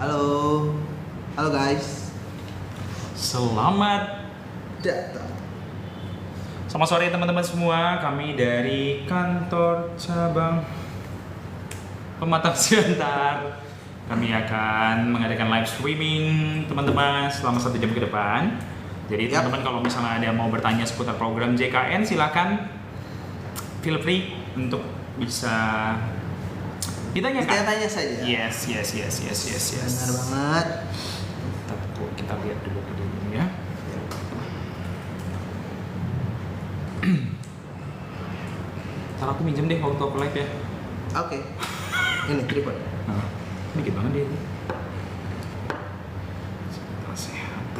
Halo, halo guys. Selamat Datang. selamat sore teman-teman semua. Kami dari kantor cabang Pematang Siantar. Kami akan mengadakan live streaming teman-teman selama 1 jam ke depan. Jadi teman-teman kalau misalnya ada mau bertanya seputar program JKN, silakan feel free untuk bisa ditanyakan. Tanya saja. Yes. Benar banget. Kita lihat dulu videonya ya. Ntar aku minjem deh waktu aku live ya. Oke. Ini tripod. Nah, dikit banget dia. Sehat.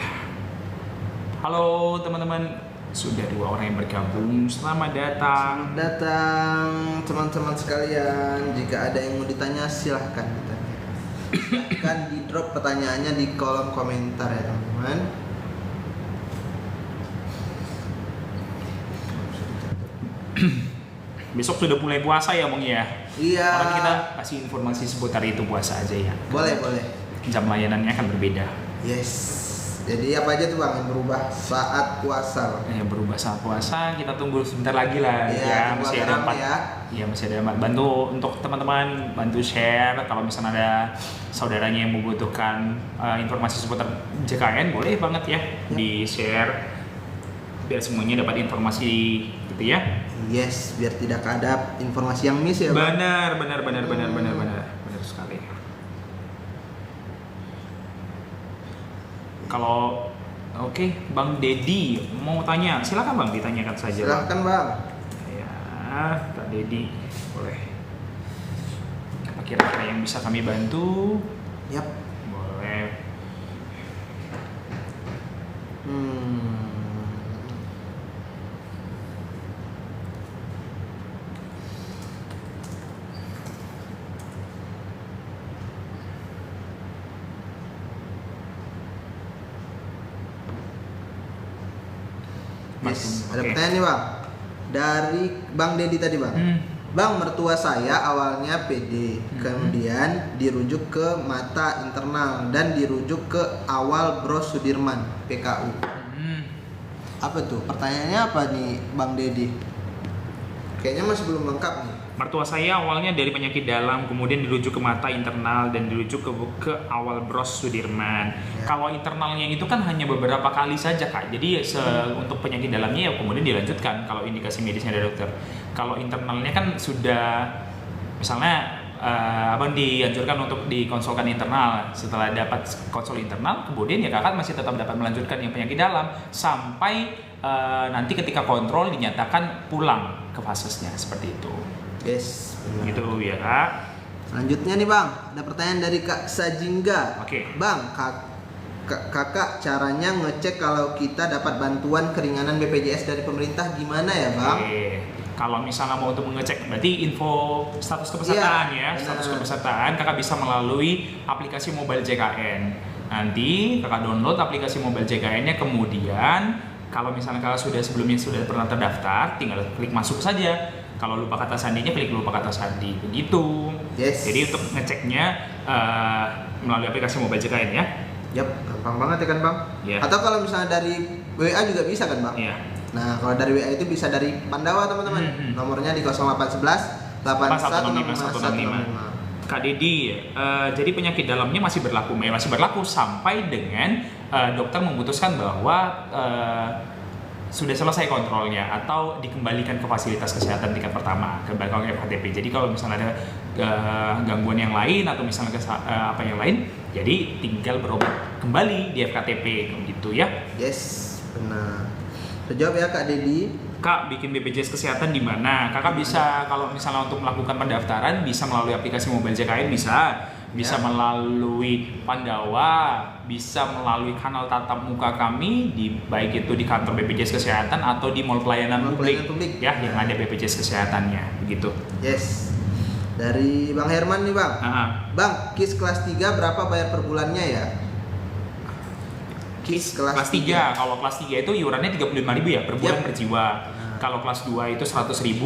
Halo teman-teman, sudah 2 orang yang bergabung. Selamat datang. Datang teman-teman sekalian. Jika ada yang mau ditanya silahkan ditanya. Silahkan di drop pertanyaannya di kolom komentar ya teman-teman. Besok sudah mulai puasa ya, Bang ya. Iya. Nanti kita kasih informasi seputar itu puasa aja ya. Boleh. Jam layanannya akan berbeda. Yes. Jadi apa aja tuh Bang yang berubah saat puasa? Yang berubah saat puasa kita tunggu sebentar lagi lah. Iya, Masih ada 4. Ya masih ada 4. Bantu untuk teman-teman, bantu share kalau misalnya ada saudaranya yang membutuhkan informasi seputar JKN, boleh banget ya di share biar semuanya dapat informasi gitu ya. Yes, biar tidak ada informasi yang miss ya Bang. Benar sekali. Kalau oke, Bang Dedi mau tanya, silakan Bang, ditanyakan saja. Silahkan Bang. Ya, Kak Dedi, boleh. Apa kira-kira yang bisa kami bantu? Yap. Boleh. Yes, ada Oke. pertanyaan nih Bang. Dari Bang Dedi tadi Bang. Bang, mertua saya awalnya PD, kemudian dirujuk ke mata internal dan dirujuk ke awal Bros Sudirman, PKU. Apa tuh? Pertanyaannya apa nih Bang Dedi? Kayaknya masih belum lengkap nih. Mertua saya awalnya dari penyakit dalam, kemudian dirujuk ke mata internal dan dirujuk ke awal Bros Sudirman. Ya. Kalau internalnya itu kan hanya beberapa kali saja Kak. Jadi untuk penyakit dalamnya ya kemudian dilanjutkan kalau indikasi medisnya dari dokter. Kalau internalnya kan sudah misalnya abang dianjurkan untuk dikonsulkan internal. Setelah dapat konsul internal, kemudian ya kakak masih tetap dapat melanjutkan yang penyakit dalam sampai nanti ketika kontrol dinyatakan pulang ke fasesnya seperti itu. Yes. Gitu ya Kak. Selanjutnya nih Bang, ada pertanyaan dari Kak Sajingga. Oke. Bang, kakak caranya ngecek kalau kita dapat bantuan keringanan BPJS dari pemerintah gimana ya Bang? Oke. Kalau misalnya mau untuk mengecek, berarti info status kepesertaan ya. Status kepesertaan kakak bisa melalui aplikasi mobile JKN. Nanti kakak download aplikasi mobile JKN-nya, kemudian kalau misalnya kakak sebelumnya sudah pernah terdaftar, tinggal klik masuk saja. Kalau lupa kata sandinya, klik lupa kata sandi, begitu. Yes. Jadi untuk ngeceknya melalui aplikasi mobile JKN ya. Yap, gampang banget ya kan Bang? Iya. Atau kalau misalnya dari WA juga bisa kan Bang? Iya. Nah, kalau dari WA itu bisa dari Pandawa teman-teman. Nomornya di 0811 8165 165. Kak Dedi, jadi penyakit dalamnya masih berlaku sampai dengan dokter memutuskan bahwa sudah selesai kontrolnya atau dikembalikan ke fasilitas kesehatan tingkat pertama ke belakang FKTP. Jadi kalau misalnya ada gangguan yang lain atau misalnya apa yang lain, jadi tinggal berobat kembali di FKTP gitu ya. Yes, benar. Terjawab ya Kak Dedi. Kak, bikin BPJS kesehatan di mana? Kakak bisa kalau misalnya untuk melakukan pendaftaran bisa melalui aplikasi mobile JKN bisa melalui Pandawa, bisa melalui kanal tatap muka kami baik itu di kantor BPJS Kesehatan atau di mall pelayanan publik ya yang ada BPJS Kesehatannya begitu. Yes. Dari Bang Herman nih Bang. Bang, KIS kelas 3 berapa bayar per bulannya ya? KIS kelas 3. Kalau kelas 3 itu iurannya 35.000 ya per bulan per jiwa. Kalau kelas 2 itu 100.000,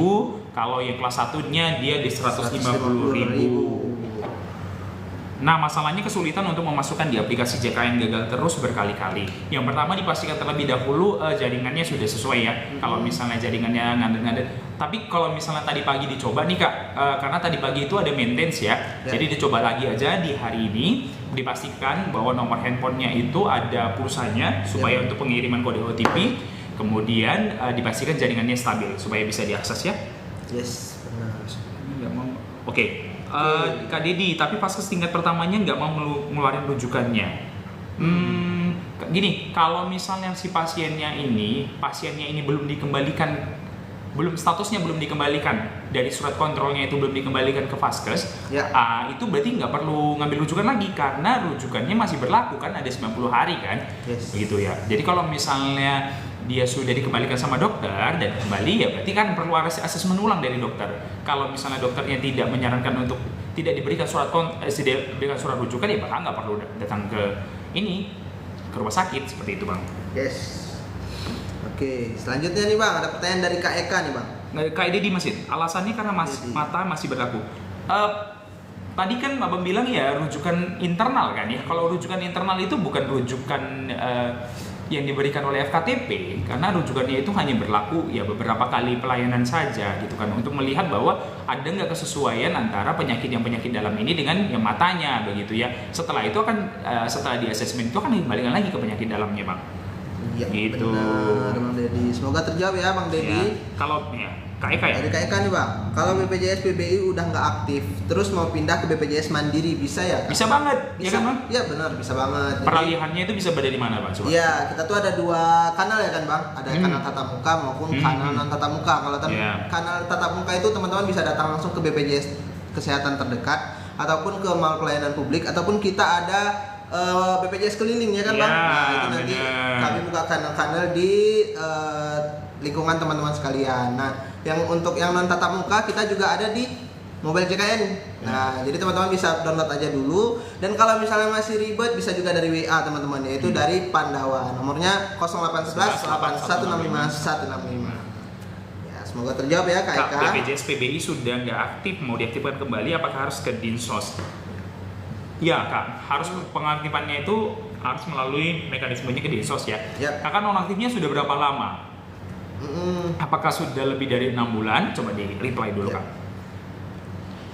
kalau yang kelas 1-nya dia di 150.000. Nah, masalahnya kesulitan untuk memasukkan di aplikasi JKN gagal terus berkali-kali. Yang pertama dipastikan terlebih dahulu jaringannya sudah sesuai ya. Kalau misalnya jaringannya ngadet-ngadet. Tapi kalau misalnya tadi pagi dicoba nih Kak, karena tadi pagi itu ada maintenance ya. Jadi dicoba lagi aja di hari ini, dipastikan bahwa nomor handphonenya itu ada pulsanya supaya untuk pengiriman kode OTP. Kemudian dipastikan jaringannya stabil supaya bisa diakses ya. Yes, benar. Oke. Kak Dedi, tapi pas tingkat pertamanya nggak mau ngeluarin rujukannya. Gini, kalau misalnya si pasiennya ini belum dikembalikan, statusnya belum dikembalikan dari surat kontrolnya itu belum dikembalikan ke Vaskes, itu berarti nggak perlu ngambil rujukan lagi karena rujukannya masih berlaku kan, ada 90 hari kan, begitu ya. Jadi kalau misalnya dia sudah dikembalikan sama dokter dan kembali ya berarti kan perlu asesmen ulang dari dokter. Kalau misalnya dokternya tidak menyarankan untuk tidak diberikan surat rujukan ya bakal nggak perlu datang ke rumah sakit seperti itu Bang. Yes. Oke, selanjutnya nih Bang, ada pertanyaan dari Kak Eka nih Bang. Kak Dedi Masin, alasannya karena mata masih berlaku. Tadi kan Abang bilang ya rujukan internal kan ya. Kalau rujukan internal itu bukan rujukan yang diberikan oleh FKTP, karena rujukannya itu hanya berlaku ya beberapa kali pelayanan saja gitu kan, untuk melihat bahwa ada nggak kesesuaian antara penyakit dalam ini dengan yang matanya begitu ya. Setelah itu setelah di asesmen itu akan dikembalikan lagi ke penyakit dalamnya Bang. Iya, gitu. Benar Bang Dedi. Semoga terjawab ya Bang Dedi. Ya, kalau Kak Eka ya? Dari Kak Eka nih Bang, kalau BPJS PBI udah nggak aktif, terus mau pindah ke BPJS Mandiri bisa ya? Kak? Bisa banget, ya kan Bang? Iya benar, bisa banget. Peralihannya itu bisa berada di mana Bang? Iya, kita tuh ada 2 kanal ya kan Bang, ada kanal tatap muka maupun kanal non tatap muka. Kalau kanal tatap muka itu teman-teman bisa datang langsung ke BPJS Kesehatan terdekat, ataupun ke mal pelayanan publik, ataupun kita ada BPJS keliling ya kan Bang. Nah itu nanti kami buka kanal-kanal di lingkungan teman-teman sekalian. Nah yang untuk yang non tatap muka kita juga ada di mobile JKN. Nah jadi teman-teman bisa download aja dulu, dan kalau misalnya masih ribet bisa juga dari WA teman-teman, yaitu dari Pandawa, nomornya 0811 8165 165. Ya semoga terjawab ya Kak Eka. BPJS PBI sudah nggak aktif, mau diaktifkan kembali apakah harus ke Dinsos? Ya Kak, harus pengaktifannya itu harus melalui mekanismenya ke Dinsos ya. Kakak nonaktifnya sudah berapa lama? Apakah sudah lebih dari 6 bulan? Coba di reply dulu Kak.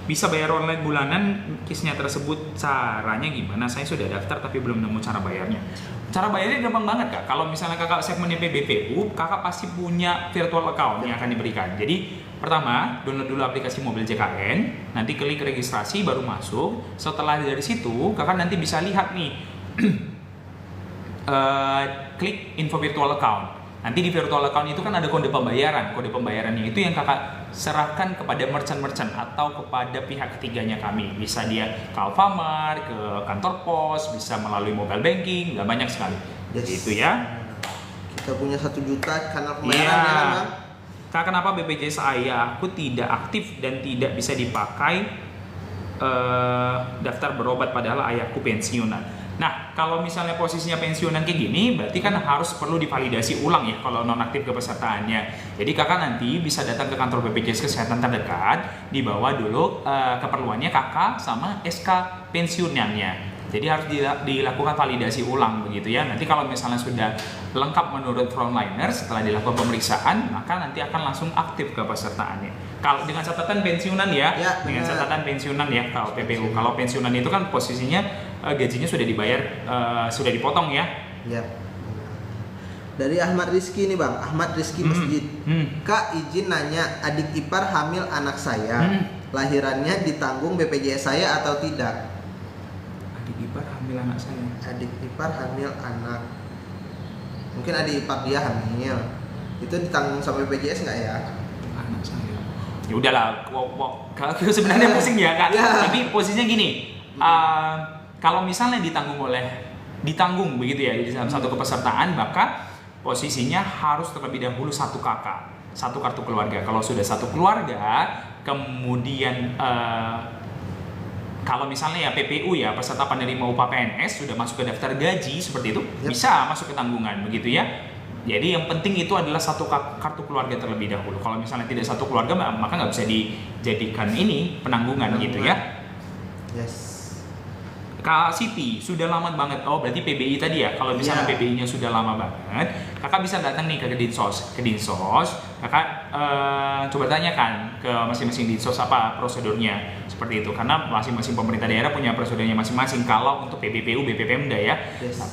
Bisa bayar online bulanan, kisnya tersebut caranya gimana? Saya sudah daftar tapi belum nemu cara bayarnya. Cara bayarnya gampang banget Kak. Kalau misalnya Kakak segmennya PBPU, Kakak pasti punya virtual account yang akan diberikan. Jadi pertama, download dulu aplikasi mobil JKN, nanti klik registrasi baru masuk. Setelah dari situ, Kakak nanti bisa lihat nih, klik info virtual account. Nanti di virtual account itu kan ada kode pembayaran. Kode pembayarannya itu yang Kakak serahkan kepada merchant-merchant atau kepada pihak ketiganya kami. Bisa dia ke Alfamart, ke kantor pos, bisa melalui mobile banking, nggak banyak sekali. Gitu ya. Kita punya 1 juta kanal pembayaran ya kan Bang? Kak, kenapa BPJS aku tidak aktif dan tidak bisa dipakai daftar berobat padahal ayahku pensiunan? Nah, kalau misalnya posisinya pensiunan kayak gini, berarti kan harus perlu divalidasi ulang ya kalau nonaktif kepesertaannya. Jadi kakak nanti bisa datang ke kantor BPJS Kesehatan terdekat, dibawa dulu keperluannya kakak sama SK pensiunannya. Jadi harus dilakukan validasi ulang begitu ya. Nanti kalau misalnya sudah lengkap menurut frontliner setelah dilakukan pemeriksaan, maka nanti akan langsung aktif kepesertaannya. Kalau dengan catatan pensiunan ya, dengan catatan pensiunan ya kalau PPU. Kalau pensiunan itu kan posisinya gajinya sudah dibayar, sudah dipotong ya. Ya. Dari Ahmad Rizky nih Bang, Ahmad Rizky Masjid. Kak izin nanya, adik ipar hamil anak saya, lahirannya ditanggung BPJS saya atau tidak? Adik ipar hamil anak saya. Adik ipar hamil anak, mungkin adik ipar dia hamil, itu ditanggung sama BPJS nggak ya? Anak saya. Ya udahlah, kalau sebenarnya pusing ya Kak. Tapi posisinya gini, kalau misalnya ditanggung begitu ya di dalam satu kepesertaan, maka posisinya harus terlebih dahulu 1 kakak, 1 kartu keluarga. Kalau sudah 1 keluarga, kemudian kalau misalnya ya PPU ya, peserta penerima upah PNS sudah masuk ke daftar gaji seperti itu, bisa masuk ke tanggungan begitu ya. Jadi yang penting itu adalah 1 kartu keluarga terlebih dahulu. Kalau misalnya tidak 1 keluarga, maka nggak bisa dijadikan ini penanggungan gitu ya. Yes. Kak Siti sudah lama banget. Oh berarti PBI tadi ya. Kalau misalnya PBI-nya sudah lama banget, kakak bisa datang nih ke Dinsos. Kakak coba tanyakan ke masing-masing Dinsos apa prosedurnya seperti itu. Karena masing-masing pemerintah daerah punya prosedurnya masing-masing. Kalau untuk PBPU, BPPMda ya,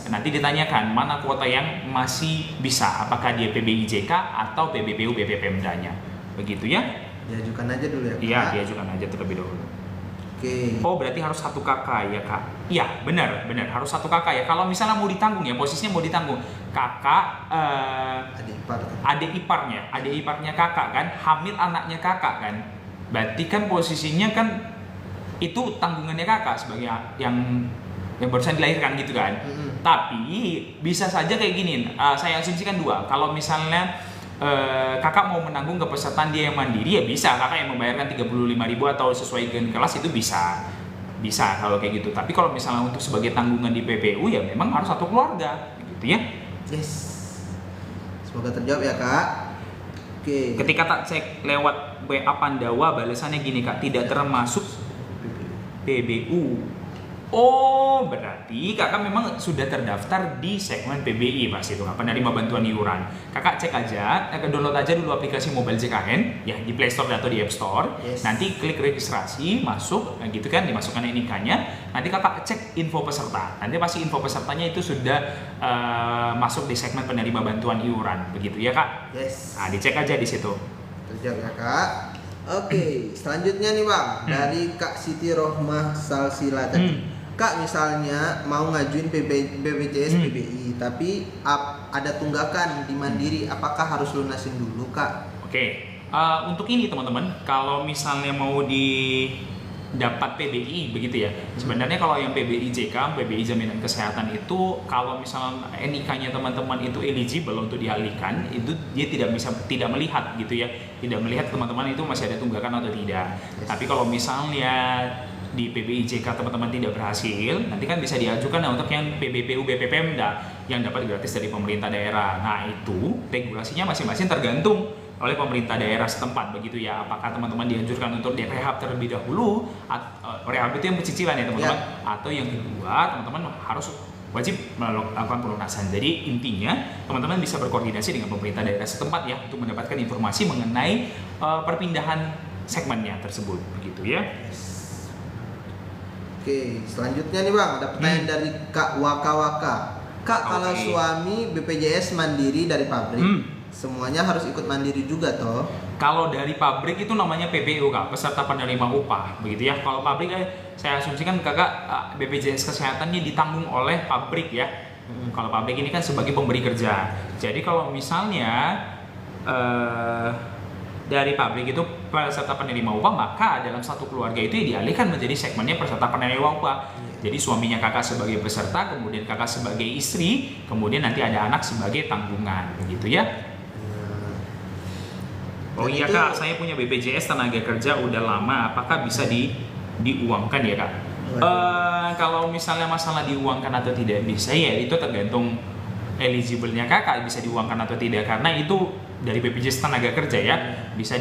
nanti ditanyakan mana kuota yang masih bisa. Apakah dia PBI JK atau PBPU, BPPMda-nya. Begitu ya? Diajukan aja dulu ya. Iya, diajukan aja terlebih dahulu. Oh berarti harus 1 kakak ya kak? Iya benar harus 1 kakak ya. Kalau misalnya mau ditanggung ya, posisinya mau ditanggung kakak, adik iparnya kakak kan, hamil anaknya kakak kan, berarti kan posisinya kan itu tanggungannya kakak sebagai yang barusan dilahirkan gitu kan. Tapi bisa saja kayak gini, saya asumsikan 2. Kalau misalnya kakak mau menanggung kepesertaan dia yang mandiri ya bisa, kakak yang membayarkan 35.000 atau sesuai dengan kelas itu bisa kalau kayak gitu. Tapi kalau misalnya untuk sebagai tanggungan di PPU ya memang harus 1 keluarga gitu ya. Yes, semoga terjawab ya kak. Ketika tak cek lewat WA Pandawa balasannya gini kak, tidak termasuk PBU. Oh, berarti kakak memang sudah terdaftar di segmen PBI pas itu, penerima bantuan iuran. Kakak cek aja, download aja dulu aplikasi Mobile JKN ya di Play Store atau di App Store. Nanti klik registrasi, masuk, gitu kan, dimasukkan NIK-nya. Nanti kakak cek info peserta. Nanti pasti info pesertanya itu sudah masuk di segmen penerima bantuan iuran, begitu ya kak? Nah, dicek aja di situ. Terjawab ya kak. Selanjutnya nih bang, dari Kak Siti Rohmah Salsila tadi. Kak misalnya mau ngajuin BPJS PBI tapi ada tunggakan di Mandiri, apakah harus lunasin dulu kak? Untuk ini teman-teman, kalau misalnya mau dapat PBI begitu ya, sebenarnya kalau yang PBI JK, PBI Jaminan Kesehatan itu kalau misalnya NIK-nya teman-teman itu eligible untuk dialihkan, itu dia tidak melihat gitu ya, tidak melihat teman-teman itu masih ada tunggakan atau tidak. Tapi kalau misalnya di PBI JK teman-teman tidak berhasil, nanti kan bisa diajukan untuk yang PBPU BPPMda yang dapat gratis dari pemerintah daerah. Nah itu regulasinya masing-masing tergantung oleh pemerintah daerah setempat begitu ya. Apakah teman-teman dianjurkan untuk direhab terlebih dahulu, rehab itu yang pencicilan ya teman-teman, atau yang kedua teman-teman harus wajib melakukan pelunasan. Jadi intinya teman-teman bisa berkoordinasi dengan pemerintah daerah setempat ya untuk mendapatkan informasi mengenai perpindahan segmennya tersebut begitu ya. Selanjutnya nih bang, ada pertanyaan dari Kak Waka. Kak, kalau suami BPJS mandiri dari pabrik, semuanya harus ikut mandiri juga toh? Kalau dari pabrik itu namanya PPU kak, peserta penerima upah begitu ya. Kalau pabrik saya asumsikan kakak BPJS kesehatannya ditanggung oleh pabrik ya. Kalau pabrik ini kan sebagai pemberi kerja. Jadi kalau misalnya dari pabrik itu peserta penerima upah, maka dalam satu keluarga itu dialihkan menjadi segmennya peserta penerima upah. Jadi suaminya kakak sebagai peserta, kemudian kakak sebagai istri, kemudian nanti ada anak sebagai tanggungan, begitu ya. Oh iya kak, saya punya BPJS tenaga kerja udah lama, apakah bisa diuangkan ya kak? Kalau misalnya masalah diuangkan atau tidak bisa ya itu tergantung eligible-nya kakak bisa diuangkan atau tidak, karena itu dari BPJS tenaga kerja ya, bisa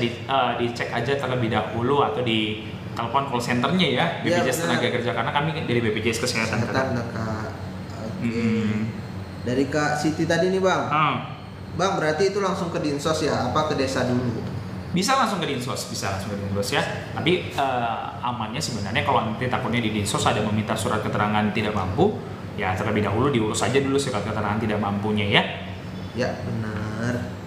dicek aja terlebih dahulu atau di telepon call centernya ya BPJS tenaga kerja, karena kami dari BPJS kesehatan kak. Dari Kak Siti tadi nih bang, bang berarti itu langsung ke Dinsos ya, apa ke desa dulu? Bisa langsung ke Dinsos ya. Tapi amannya sebenarnya kalau nanti takutnya di Dinsos ada meminta surat keterangan tidak mampu, ya terlebih dahulu diurus aja dulu surat keterangan tidak mampunya ya. Ya benar.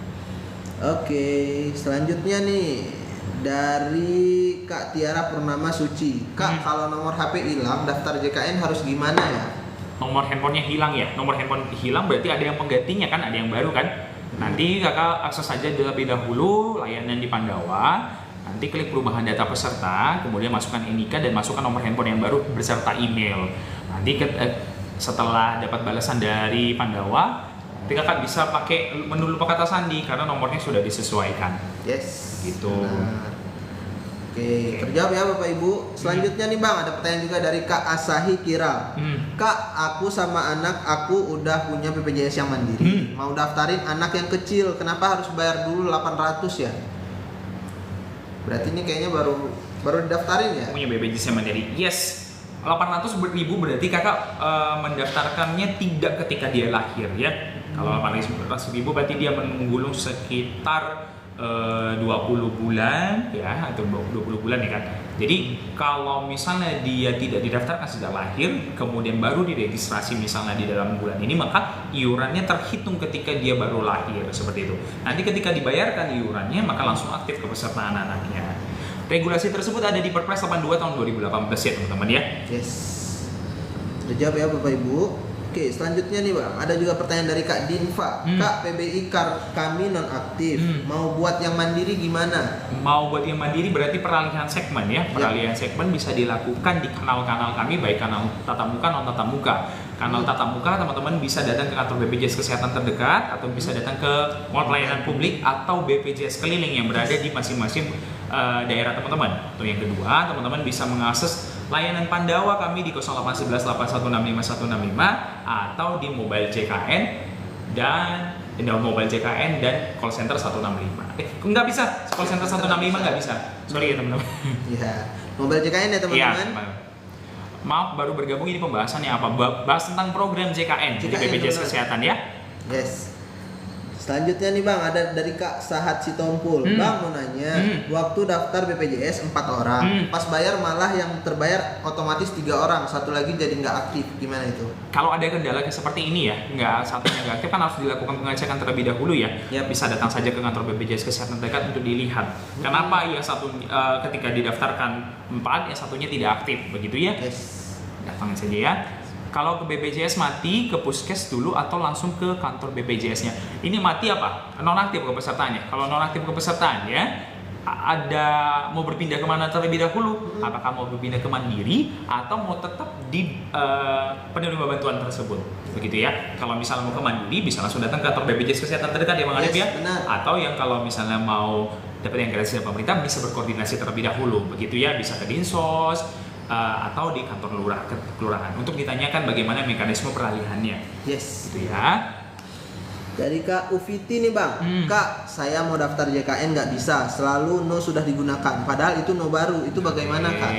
Selanjutnya nih dari Kak Tiara Purnama Suci. Kak, kalau nomor HP hilang, daftar JKN harus gimana ya? Nomor handphonenya hilang ya? Nomor handphone hilang berarti ada yang penggantinya kan? Ada yang baru kan? Nanti kakak akses aja terlebih dahulu layanan di Pandawa. Nanti klik perubahan data peserta, kemudian masukkan NIK dan masukkan nomor handphone yang baru beserta email. Nanti setelah dapat balasan dari Pandawa, nanti kakak bisa pakai menu lupa kata sandi karena nomornya sudah disesuaikan. Yes. Gitu. Benar. Terjawab ya Bapak Ibu. Selanjutnya nih Bang, ada pertanyaan juga dari Kak Asahi Kira. Kak, aku sama anak aku udah punya BPJS yang mandiri. Mau daftarin anak yang kecil, kenapa harus bayar dulu 800 ya? Berarti ini kayaknya baru didaftarin ya? Punya BPJS yang mandiri. Yes. 800.000 berarti kakak mendaftarkannya tidak ketika dia lahir ya. Kalau 800.000 berarti dia menggulung sekitar 20 bulan ya, atau 20 bulan ya kan. Jadi kalau misalnya dia tidak didaftarkan sejak lahir, kemudian baru diregistrasi misalnya di dalam bulan ini, maka iurannya terhitung ketika dia baru lahir, seperti itu. Nanti ketika dibayarkan iurannya, maka langsung aktif kepesertaan anaknya. Regulasi tersebut ada di Perpres 82 tahun 2018 ya teman-teman ya. Yes. Terjawab ya Bapak Ibu. Oke, selanjutnya nih Bang, ada juga pertanyaan dari Kak Dinva. Kak, PBI kami non aktif, mau buat yang mandiri gimana? Mau buat yang mandiri berarti peralihan segmen ya. Peralihan segmen bisa dilakukan di kanal-kanal kami, baik kanal tatap muka, non tatap muka. Kanal tatap muka teman-teman bisa datang ke kantor BPJS Kesehatan terdekat, atau bisa datang ke mall pelayanan publik atau BPJS keliling yang berada di masing-masing daerah teman-teman. Atau yang kedua, teman-teman bisa mengakses layanan Pandawa kami di 08118165 atau di mobile JKN dan mobile JKN dan call center 165. Nggak bisa, call center 165 nggak bisa. Sorry ya teman-teman. Iya, mobile JKN ya teman-teman. Ya, maaf, baru bergabung, ini pembahasannya apa? Bahas tentang program JKN di BPJS Kesehatan ya. Yes. Selanjutnya nih Bang, ada dari Kak Sahat Sitompul. Bang mau nanya, waktu daftar BPJS 4 orang, pas bayar malah yang terbayar otomatis 3 orang, satu lagi jadi nggak aktif, gimana itu? Kalau ada kendala seperti ini ya, satunya nggak aktif, kan harus dilakukan pengecekan terlebih dahulu ya. Bisa datang saja ke kantor BPJS Kesehatan terdekat untuk dilihat. Kenapa yang satu ketika didaftarkan 4, yang satunya tidak aktif, begitu ya? Yes. Datang saja ya. Kalau ke BPJS mati, ke puskes dulu atau langsung ke kantor BPJS-nya. Ini mati apa? Nonaktif kepesertaannya. Kalau nonaktif kepesertaannya, ada mau berpindah kemana terlebih dahulu? Apakah mau berpindah ke Mandiri atau mau tetap di penerima bantuan tersebut? Begitu ya. Kalau misalnya mau ke Mandiri, bisa langsung datang ke kantor BPJS Kesehatan terdekat ya Bang Arif ya. Benar. Atau yang kalau misalnya mau dapat yang gratis dari pemerintah, bisa berkoordinasi terlebih dahulu. Begitu ya, bisa ke Dinsos, atau di kantor kelurahan untuk ditanyakan bagaimana mekanisme peralihannya. Yes. Gitu ya. Dari Kak Ufiti nih Bang, Kak saya mau daftar JKN nggak bisa, selalu no sudah digunakan, padahal itu no baru, itu bagaimana Kak?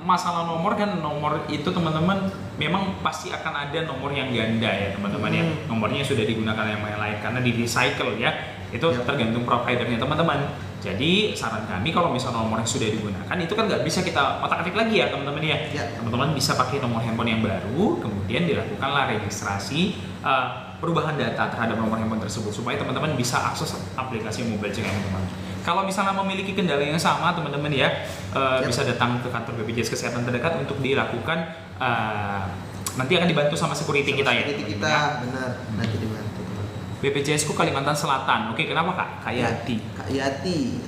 Masalah nomor kan, nomor itu teman-teman memang pasti akan ada nomor yang ganda ya teman-teman ya. Nomornya sudah digunakan yang lain karena di recycle ya. Itu tergantung providernya teman-teman. Jadi saran kami kalau misalnya nomor yang sudah digunakan itu kan nggak bisa kita otak-atik lagi ya teman-teman ya. Teman-teman bisa pakai nomor handphone yang baru, kemudian dilakukanlah registrasi perubahan data terhadap nomor handphone tersebut supaya teman-teman bisa akses aplikasi mobile JKN teman-teman. Kalau misalnya memiliki kendala yang sama teman-teman ya, bisa datang ke kantor BPJS Kesehatan terdekat untuk dilakukan. Nanti akan dibantu sama security kita ya. Security kita benar, nanti dibantu. BPJS ku Kalimantan Selatan. Oke, kenapa Kak? Kak Yati. Kak Yati.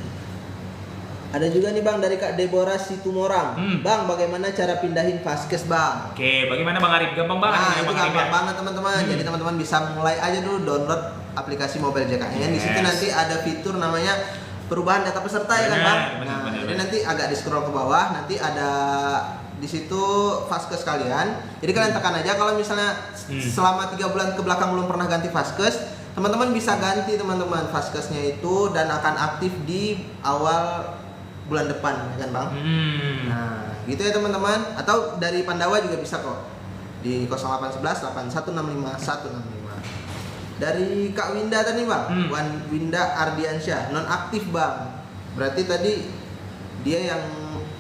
Ada juga nih Bang dari Kak Deborah Situmorang. Bang, bagaimana cara pindahin Vaskes Bang? Oke, bagaimana Bang Arif? Gampang banget. Nah, itu gampang banget teman-teman. Jadi teman-teman bisa mulai aja dulu download aplikasi mobile JKN. Di situ nanti ada fitur namanya perubahan data peserta ya kan Bang? Nah, jadi nanti agak di scroll ke bawah, nanti ada di situ Vaskes kalian. Jadi kalian tekan aja kalau misalnya selama 3 bulan ke belakang belum pernah ganti Vaskes, teman-teman bisa ganti teman-teman Vaskesnya itu dan akan aktif di awal bulan depan ya kan Bang? Nah, gitu ya teman-teman. Atau dari Pandawa juga bisa kok. Di 0811 8165 165. Dari Kak Winda tadi Bang, Winda Ardiansyah, non aktif Bang. Berarti tadi dia yang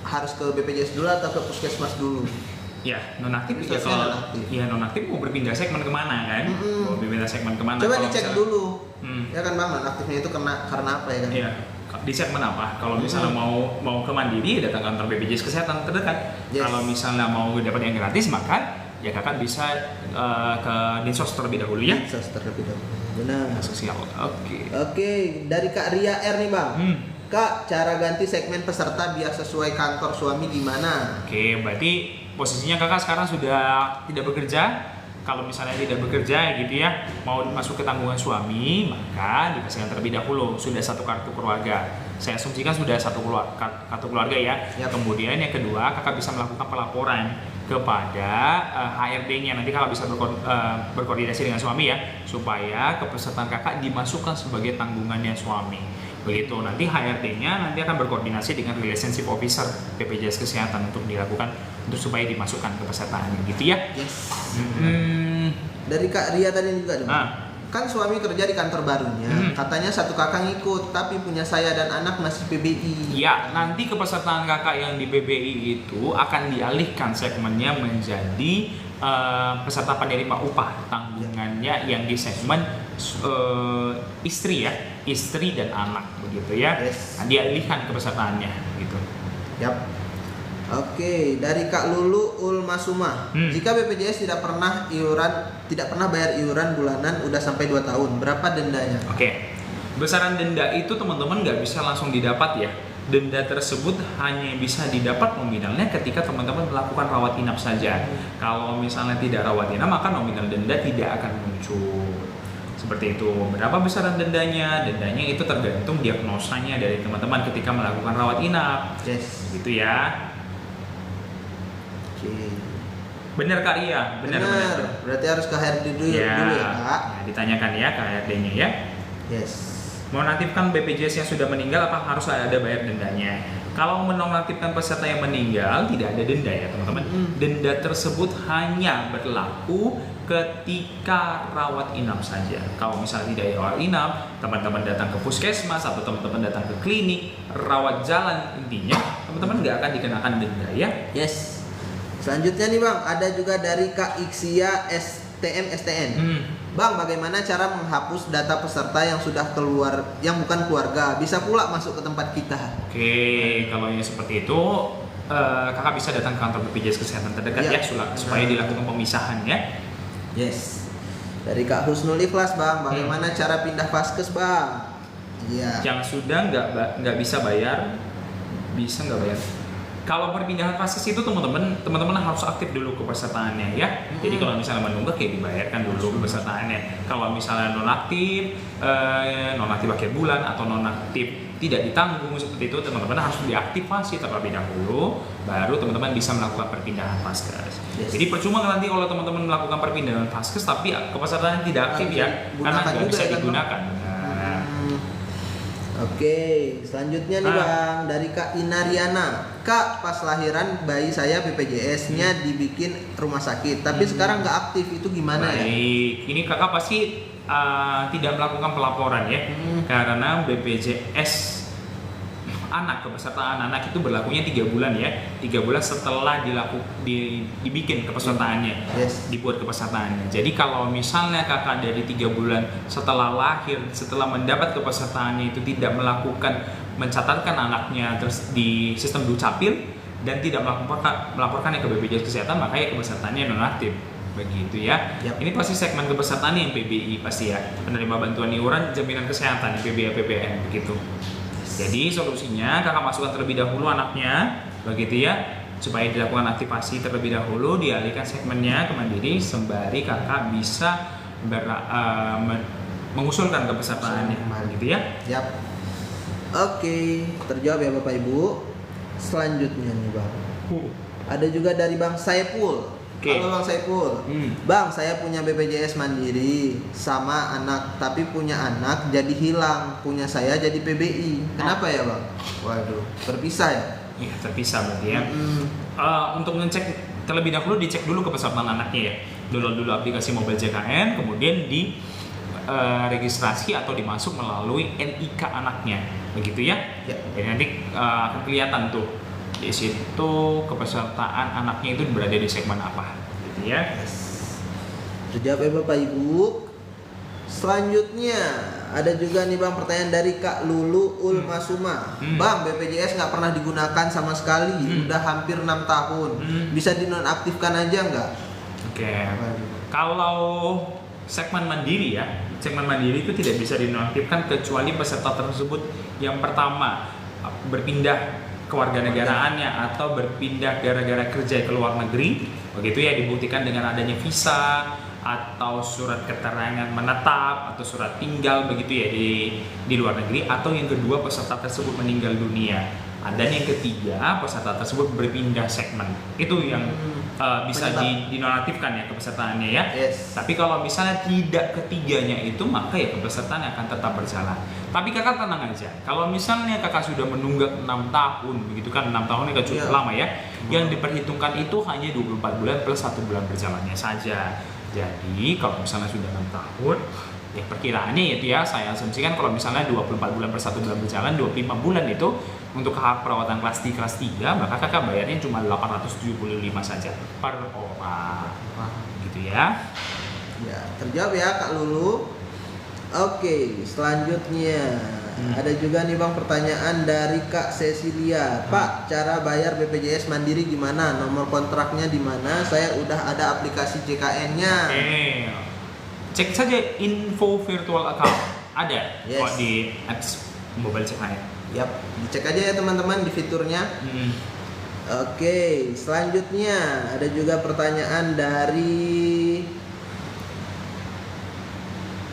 harus ke BPJS dulu atau ke puskesmas dulu? Ya, nonaktif ya kalau nonaktif mau berpindah segmen kemana kan? Mau berpindah segmen kemana? Coba dicek dulu. Ya kan Bang, nonaktifnya itu karena apa ya kan? Iya. Di segmen apa? Kalau misalnya mau ke Mandiri, datang kantor BPJS Kesehatan terdekat. Kalau misalnya mau dapat yang gratis, maka ya kakak bisa ke Dinsos terlebih dahulu ya. Dinsos terlebih dahulu. Benar. Sosial. Oke, dari Kak Ria R nih Bang. Kak, cara ganti segmen peserta biar sesuai kantor suami gimana? Oke, berarti posisinya kakak sekarang sudah tidak bekerja. Kalau misalnya tidak bekerja gitu ya, mau masuk ke tanggungan suami, maka dipasangkan terlebih dahulu sudah satu kartu keluarga. Saya asumsikan sudah kartu keluarga ya. Kemudian yang kedua, kakak bisa melakukan pelaporan kepada HRD-nya. Nanti kakak bisa berkoordinasi dengan suami ya, supaya kepesertaan kakak dimasukkan sebagai tanggungannya suami. begitu. Nanti HRD-nya nanti akan berkoordinasi dengan relationship officer BPJS Kesehatan untuk dilakukan untuk supaya dimasukkan ke pesertaan gitu ya. Yes. Dari Kak Ria tadi juga ada. Kan suami kerja di kantor barunya, katanya satu kakak ngikut, tapi punya saya dan anak masih PBI. Ya, nanti kepesertaan kakak yang di PBI itu akan dialihkan segmennya menjadi peserta penerima upah tanggungannya yang di segmen istri ya, istri dan anak begitu ya. Yes. Nah, dialihkan kepesertaannya gitu. Yap. Oke, dari Kak Lulu Ulmasuma. Jika BPJS tidak pernah bayar iuran bulanan udah sampai 2 tahun, berapa dendanya? Oke. Besaran denda itu teman-teman nggak bisa langsung didapat ya. Denda tersebut hanya bisa didapat nominalnya ketika teman-teman melakukan rawat inap saja. Kalau misalnya tidak rawat inap, maka nominal denda tidak akan muncul. Seperti itu. Berapa besaran dendanya? Dendanya itu tergantung diagnosanya dari teman-teman ketika melakukan rawat inap. Yes. Gitu ya. Oke. Benar Kak Ria, benar. Berarti harus ke HRD dulu ya Kak. Ya, ditanyakan ya ke HRD-nya ya. Yes. Menonaktifkan BPJS yang sudah meninggal apa harus ada bayar dendanya? Kalau menonaktifkan peserta yang meninggal tidak ada denda ya teman-teman. Denda tersebut hanya berlaku ketika rawat inap saja. Kalau misalnya tidak rawat inap, teman-teman datang ke puskesmas atau teman-teman datang ke klinik, rawat jalan, intinya teman-teman nggak akan dikenakan denda ya. Yes. Selanjutnya nih Bang, ada juga dari Kak Iksia STN. Bang, bagaimana cara menghapus data peserta yang sudah keluar, yang bukan keluarga, bisa pula masuk ke tempat kita? Oke, kalau yang seperti itu, kakak bisa datang ke kantor BPJS Kesehatan terdekat ya supaya dilakukan pemisahan ya. Yes. Dari Kak Husnul Ikhlas Bang, bagaimana cara pindah vaskes Bang? Iya. Yang sudah nggak bisa bayar, bisa nggak bayar. Kalau perpindahan vaskes itu teman-teman harus aktif dulu kepesertaannya ya. Jadi kalau misalnya menunggu kayak dibayarkan dulu kepesertaannya. Kalau misalnya nonaktif akhir bulan atau nonaktif tidak ditanggung seperti itu, teman-teman harus diaktifasi terlebih dahulu, baru teman-teman bisa melakukan perpindahan vaskes. Yes. Jadi percuma nanti kalau teman-teman melakukan perpindahan vaskes tapi kepesertaannya tidak aktif ya, karena nggak bisa digunakan. Oke, selanjutnya nih Bang, dari Kak Inariana. Kak, pas lahiran bayi saya BPJS-nya dibikin rumah sakit, tapi sekarang nggak aktif, itu gimana ya? Ini kakak pasti tidak melakukan pelaporan ya, karena BPJS anak, kepesertaan anak itu berlakunya 3 bulan ya, 3 bulan setelah dibikin kepesertaannya, dibuat kepesertaannya. Jadi kalau misalnya kakak dari 3 bulan setelah lahir, setelah mendapat kepesertaannya itu tidak mencatatkan anaknya terus di sistem Dukcapil dan tidak melaporkannya ke BPJS Kesehatan, makanya kepesertaannya nonaktif. Begitu ya. Ini pasti segmen kepesertaan yang PBI pasti ya, penerima bantuan iuran jaminan kesehatan PBI APBN begitu. Jadi solusinya kakak masukkan terlebih dahulu anaknya, begitu ya, supaya dilakukan aktivasi terlebih dahulu, dialihkan segmennya ke Mandiri sembari kakak bisa mengusulkan kepesertaannya, gitu ya. Yap. Oke, terjawab ya Bapak Ibu. Selanjutnya nih Bang, ada juga dari Bang Saipul. Halo Bang Saipul. Bang, saya punya BPJS Mandiri sama anak, tapi punya anak jadi hilang, punya saya jadi PBI. Kenapa ya Bang? Waduh, terpisah ya? Iya, terpisah berarti ya. Untuk ngecek terlebih dahulu, dicek dulu kepesertaan anaknya ya. Download dulu aplikasi Mobile JKN, kemudian di registrasi atau dimasuk melalui NIK anaknya, begitu ya. Jadi nanti akan kelihatan tuh di situ kepesertaan anaknya itu berada di segmen apa, gitu ya. Terjawab ya Bapak Ibu. Selanjutnya ada juga nih Bang pertanyaan dari Kak Lulu Ulmasuma. Bang, BPJS nggak pernah digunakan sama sekali, udah hampir 6 tahun. Bisa dinonaktifkan aja nggak? Oke. Kalau segmen mandiri ya, segmen mandiri itu tidak bisa dinonaktifkan kecuali peserta tersebut yang pertama berpindah kewarganegaraannya atau berpindah gara-gara kerja ke luar negeri, begitu ya, dibuktikan dengan adanya visa atau surat keterangan menetap atau surat tinggal begitu ya di luar negeri, atau yang kedua peserta tersebut meninggal dunia. Dan yang ketiga, peserta tersebut berpindah segmen. Itu yang bisa dinonaktifkan ya kepesertaannya ya. Yes. Tapi kalau misalnya tidak ketiganya itu, maka ya kepesertaan akan tetap berjalan. Tapi kakak tenang aja, kalau misalnya kakak sudah menunggak 6 tahun, begitu kan 6 tahun itu cukup lama ya. Yang diperhitungkan itu hanya 24 bulan plus 1 bulan berjalannya saja. Jadi kalau misalnya sudah 6 tahun, ya perkiraannya itu ya, saya asumsikan kalau misalnya 24 bulan per 1 bulan berjalan, 25 bulan itu untuk hak perawatan kelas di kelas 3, maka kakak bayarnya cuma 875 saja per orang. Gitu ya. Ya, terjawab ya Kak Lulu. Oke, selanjutnya ada juga nih Bang pertanyaan dari Kak Cecilia. Pak, cara bayar BPJS Mandiri gimana? Nomor kontraknya di mana? Saya udah ada aplikasi JKN-nya. Oke. Cek saja info virtual account. Ada kok di apps mobile JKN. Yap, dicek aja ya teman-teman di fiturnya. Oke, selanjutnya ada juga pertanyaan dari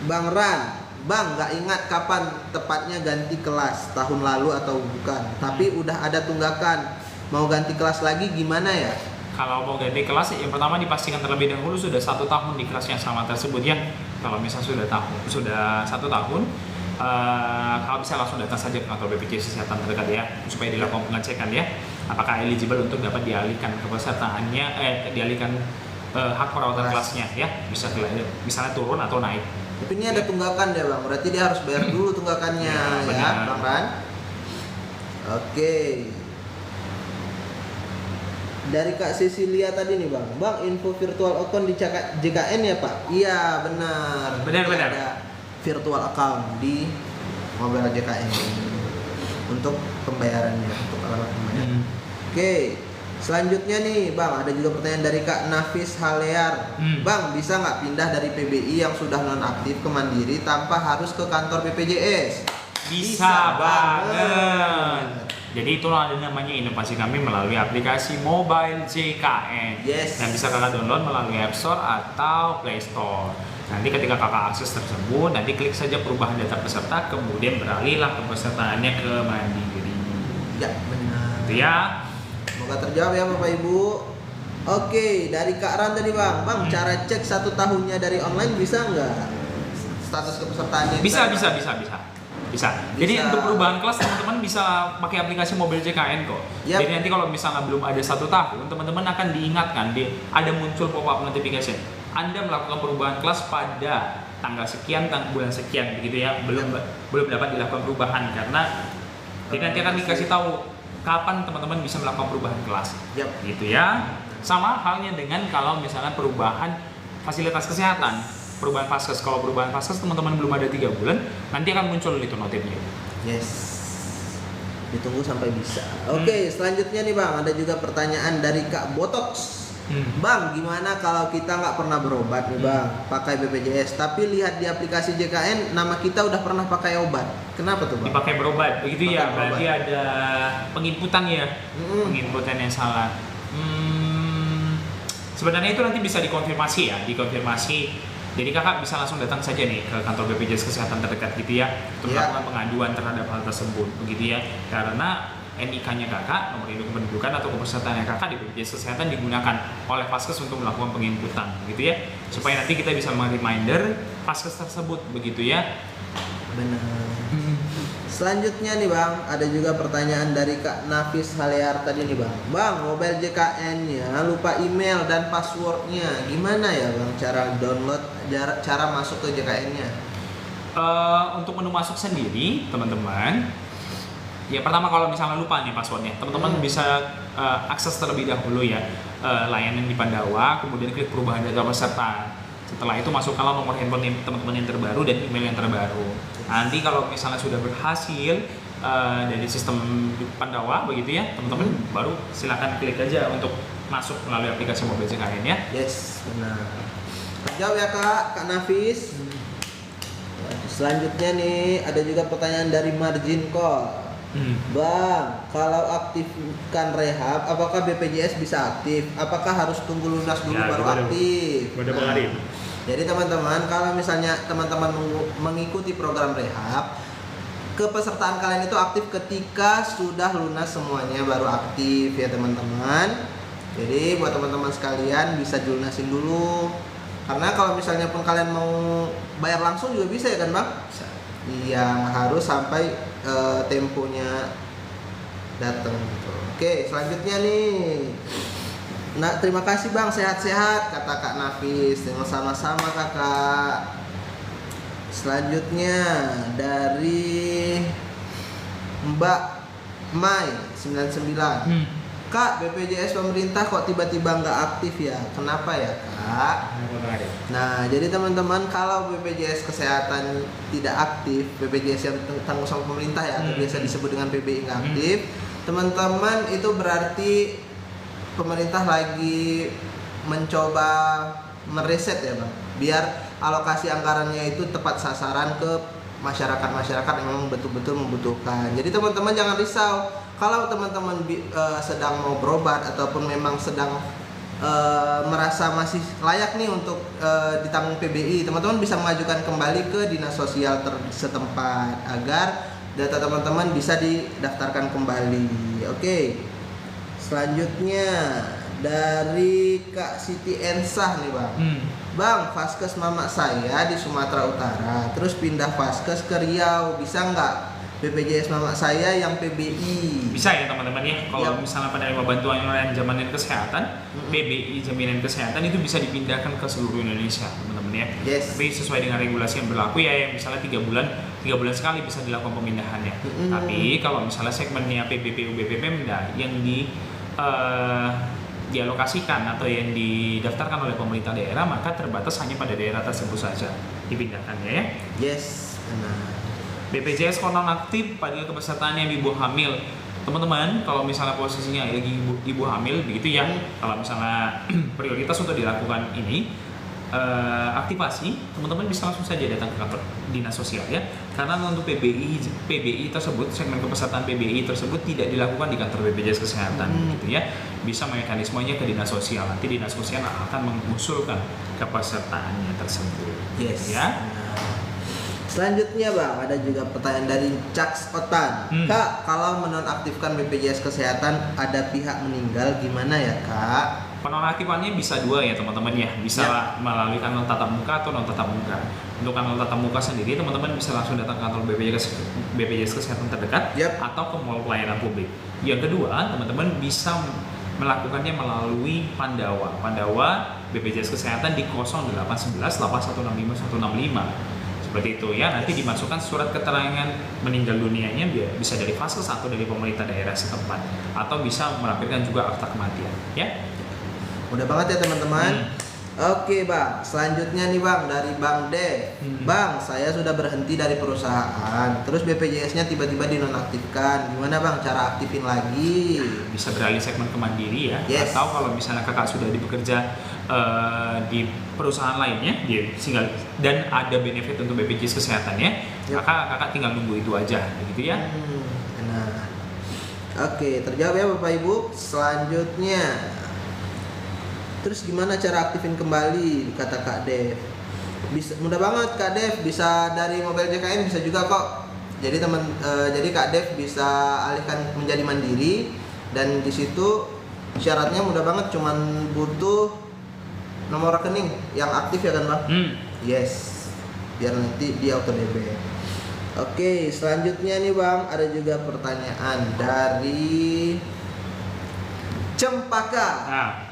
Bang Ran. Bang, nggak ingat kapan tepatnya ganti kelas, tahun lalu atau bukan? Tapi udah ada tunggakan. Mau ganti kelas lagi gimana ya? Kalau mau ganti kelas, yang pertama dipastikan terlebih dahulu sudah 1 tahun di kelas yang sama tersebut ya. Kalau misalnya sudah 1 tahun, kalau bisa langsung datang saja ke kantor BPJS Kesehatan terdekat ya, supaya dilakukan pengecekan ya, apakah eligible untuk dapat dialihkan kepesertaannya, dialihkan hak perawatan kelasnya ya, bisa misalnya turun atau naik. Tapi ini ada tunggakan ya Bang, berarti dia harus bayar dulu tunggakannya ya Bang Ran. Oke. Dari Kak Cecilia tadi nih Bang, Bang info virtual account di JKN ya Pak? Iya benar. Ada virtual account di mobile JKN untuk pembayarannya, untuk alat pembayaran. Oke. Selanjutnya nih Bang, ada juga pertanyaan dari Kak Nafis Halear. Bang, bisa nggak pindah dari PBI yang sudah nonaktif ke Mandiri tanpa harus ke kantor BPJS? Bisa banget. Jadi itulah ada namanya inovasi kami melalui aplikasi mobile JKN. Yang bisa kakak download melalui App Store atau Play Store. Nanti ketika kakak akses tersebut, nanti klik saja perubahan data peserta, kemudian beralihlah kepesertaannya ke Mandiri. Ya benar. Itu ya. Semoga terjawab ya Bapak Ibu. Oke, dari Kak Ran tadi Bang, cara cek 1 tahunnya dari online bisa nggak? Status kepesertaannya? Bisa. Jadi untuk perubahan kelas teman-teman bisa pakai aplikasi mobile JKN kok. Jadi nanti kalau misalnya belum ada 1 tahun, teman-teman akan diingatkan, ada muncul pop-up notification. Anda melakukan perubahan kelas pada tanggal sekian, bulan sekian, begitu ya. Belum dapat dilakukan perubahan karena jadi nanti akan dikasih tahu kapan teman-teman bisa melakukan perubahan kelas. Gitu ya. Sama halnya dengan kalau misalnya perubahan fasilitas kesehatan. Perubahan Vaskes, kalau perubahan Vaskes teman-teman belum ada 3 bulan, nanti akan muncul itu notifnya. Yes, ditunggu sampai bisa. Oke, selanjutnya nih Bang, ada juga pertanyaan dari Kak Botox. Bang, gimana kalau kita nggak pernah berobat nih Bang, pakai BPJS, tapi lihat di aplikasi JKN nama kita udah pernah pakai obat, kenapa tuh Bang? Dipakai berobat, begitu ya, berarti ada penginputan ya, penginputan yang salah. Sebenarnya itu nanti bisa dikonfirmasi ya, Jadi kakak bisa langsung datang saja nih ke kantor BPJS Kesehatan terdekat gitu ya, untuk melakukan pengaduan terhadap hal tersebut, begitu ya. Karena NIK-nya kakak, nomor induk kependudukan atau kepesertaannya kakak di BPJS Kesehatan digunakan oleh Vaskes untuk melakukan penginputan, begitu ya, supaya nanti kita bisa reminder Vaskes tersebut, begitu ya. Benar. Selanjutnya nih Bang, ada juga pertanyaan dari Kak Nafis Halear tadi nih Bang. Bang, mobile JKN-nya lupa email dan passwordnya. Gimana ya Bang cara download, cara masuk ke JKN-nya? Untuk menu masuk sendiri, teman-teman, ya pertama kalau misalnya lupa nih passwordnya, teman-teman bisa akses terlebih dahulu ya layanan di Pandawa, kemudian klik perubahan data peserta. Setelah itu masukkanlah nomor handphone teman-teman yang terbaru dan email yang terbaru. Nanti kalau misalnya sudah berhasil dari sistem Pandawa begitu ya, teman-teman baru silakan klik aja untuk masuk melalui aplikasi mobile JKN ya. Yes, benar. Terjawab ya Kak Nafis. Selanjutnya nih ada juga pertanyaan dari Margin Call. Bang, kalau aktifkan rehab, apakah BPJS bisa aktif? Apakah harus tunggu lunas dulu baru aktif? Nah, jadi teman-teman, kalau misalnya teman-teman mengikuti program rehab, kepesertaan kalian itu aktif ketika sudah lunas semuanya baru aktif ya teman-teman. Jadi buat teman-teman sekalian bisa dilunasin dulu. Karena kalau misalnya pun kalian mau bayar langsung juga bisa ya kan Bang? Bisa. Yang harus sampai temponya datang gitu. Oke, selanjutnya nih. Nah, terima kasih Bang, sehat-sehat kata Kak Nafis. Sama-sama Kakak. Selanjutnya dari Mbak Mai 99. Kak, BPJS pemerintah kok tiba-tiba nggak aktif ya? Kenapa ya Kak? Nah, jadi teman-teman kalau BPJS kesehatan tidak aktif, BPJS yang tanggung sama pemerintah ya, atau biasa disebut dengan PBI nggak aktif, teman-teman itu berarti pemerintah lagi mencoba mereset ya Bang, biar alokasi anggarannya itu tepat sasaran ke masyarakat yang memang betul-betul membutuhkan. Jadi teman-teman jangan risau kalau teman-teman sedang mau berobat ataupun memang sedang merasa masih layak nih untuk ditanggung PBI, teman-teman bisa mengajukan kembali ke dinas sosial setempat agar data teman-teman bisa didaftarkan kembali. Oke. Selanjutnya dari Kak Siti Ensah nih Bang. Bang, vaskes mama saya di Sumatera Utara, terus pindah vaskes ke Riau, bisa nggak BPJS mama saya yang PBI? Bisa ya teman-teman ya, kalau misalnya penerima bantuan jaminan kesehatan, PBI jaminan kesehatan itu bisa dipindahkan ke seluruh Indonesia teman-teman ya. Yes. Tapi sesuai dengan regulasi yang berlaku ya, yang misalnya 3 bulan sekali bisa dilakukan pemindahannya. Tapi kalau misalnya segmennya PBPU BPPMda yang dialokasikan atau yang didaftarkan oleh pemerintah daerah, maka terbatas hanya pada daerah tersebut saja dipindahkannya ya. Yes, benar. BPJS nonaktif pada kepesertaannya ibu hamil. Teman-teman, kalau misalnya posisinya lagi ibu hamil begitu ya, kalau misalnya prioritas untuk dilakukan ini aktivasi, teman-teman bisa langsung saja datang ke kantor dinas sosial ya. Karena untuk PBI tersebut, segmen kepesertaan PBI tersebut tidak dilakukan di kantor BPJS Kesehatan gitu ya. Bisa mekanismenya ke dinas sosial. Nanti dinas sosial akan mengusulkan kepesertaannya tersebut. Yes. Ya. Selanjutnya Bang, ada juga pertanyaan dari Caks Otan. Kak, kalau menonaktifkan BPJS Kesehatan ada pihak meninggal gimana ya Kak? Penonaktifannya bisa dua ya teman-teman ya, bisa melalui kanal tatap muka atau non tatap muka. Untuk kanal tatap muka sendiri teman-teman bisa langsung datang ke kantor BPJS Kesehatan terdekat atau ke mall pelayanan publik. Yang kedua teman-teman bisa melakukannya melalui Pandawa BPJS Kesehatan di 0811 8165 165. Seperti itu ya, nanti dimasukkan surat keterangan meninggal dunianya bisa dari vaskes atau dari pemerintah daerah setempat, atau bisa melampirkan juga akta kematian ya. Mudah banget ya teman-teman. Oke Bang, selanjutnya nih Bang dari Bang Dev. Bang, saya sudah berhenti dari perusahaan, terus BPJS-nya tiba-tiba dinonaktifkan. Gimana Bang cara aktifin lagi? Bisa beralih segmen ke mandiri ya. Atau kalau misalnya kakak sudah bekerja di perusahaan lainnya, dan ada benefit untuk BPJS Kesehatannya, kakak tinggal nunggu itu aja, gitu ya. Nah, oke, terjawab ya Bapak Ibu. Selanjutnya, terus gimana cara aktifin kembali? Kata Kak Dev. Mudah banget Kak Dev, bisa dari mobil JKN bisa juga kok. Jadi jadi Kak Dev bisa alihkan menjadi mandiri, dan di situ syaratnya mudah banget, cuman butuh nomor rekening yang aktif ya kan Bang? Yes, biar nanti di auto debit. Oke, selanjutnya nih Bang, ada juga pertanyaan dari Cempaka.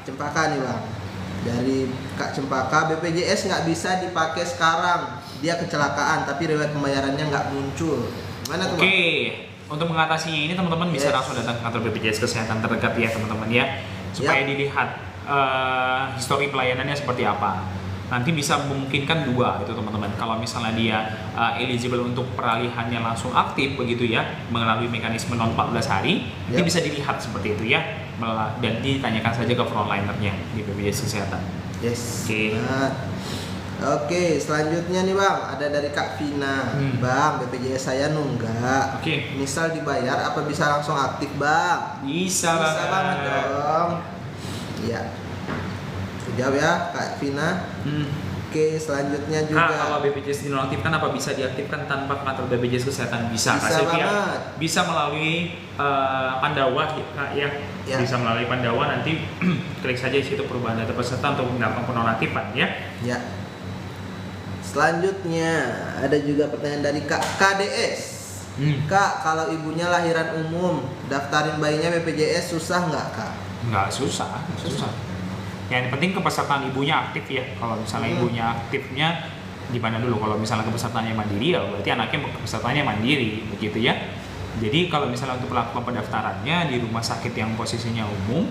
Cempaka nih Bang, dari Kak Cempaka. BPJS nggak bisa dipakai sekarang, dia kecelakaan tapi riwayat pembayarannya nggak muncul. Gimana tuh Bang? Oke, untuk mengatasinya ini teman-teman bisa langsung datang ke kantor BPJS Kesehatan terdekat ya teman-teman ya, supaya dilihat histori pelayanannya seperti apa. Nanti bisa memungkinkan dua itu teman-teman. Kalau misalnya dia eligible untuk peralihannya langsung aktif begitu ya, melalui mekanisme non 14 hari, nanti bisa dilihat seperti itu ya, dan ditanyakan saja ke frontlinernya di BPJS Kesehatan. Yes. Oke. Oke, selanjutnya nih Bang, ada dari Kak Vina. Bang, BPJS saya nunggak. Misal dibayar, apa bisa langsung aktif Bang? Bisa banget dong. Iya. Jawab ya Kak Vina. Oke, selanjutnya juga. Kalau BPJS dinonaktifkan apa bisa diaktifkan tanpa kantor BPJS Kesehatan? Bisa, Bisa banget. Bisa melalui Pandawa ya. Ya. Bisa melalui Pandawa, nanti klik saja di situ perubahan data peserta untuk melakukan penonaktifan ya. Ya. Selanjutnya ada juga pertanyaan dari Kak KDS. Kak, kalau ibunya lahiran umum, daftarin bayinya BPJS susah nggak Kak? Nggak susah. Yang penting kepesertaan ibunya aktif ya. Kalau misalnya ibunya aktifnya di mana dulu? Kalau misalnya kepesertaannya mandiri ya berarti anaknya kepesertaannya mandiri begitu ya. Jadi kalau misalnya untuk melakukan pendaftarannya di rumah sakit yang posisinya umum,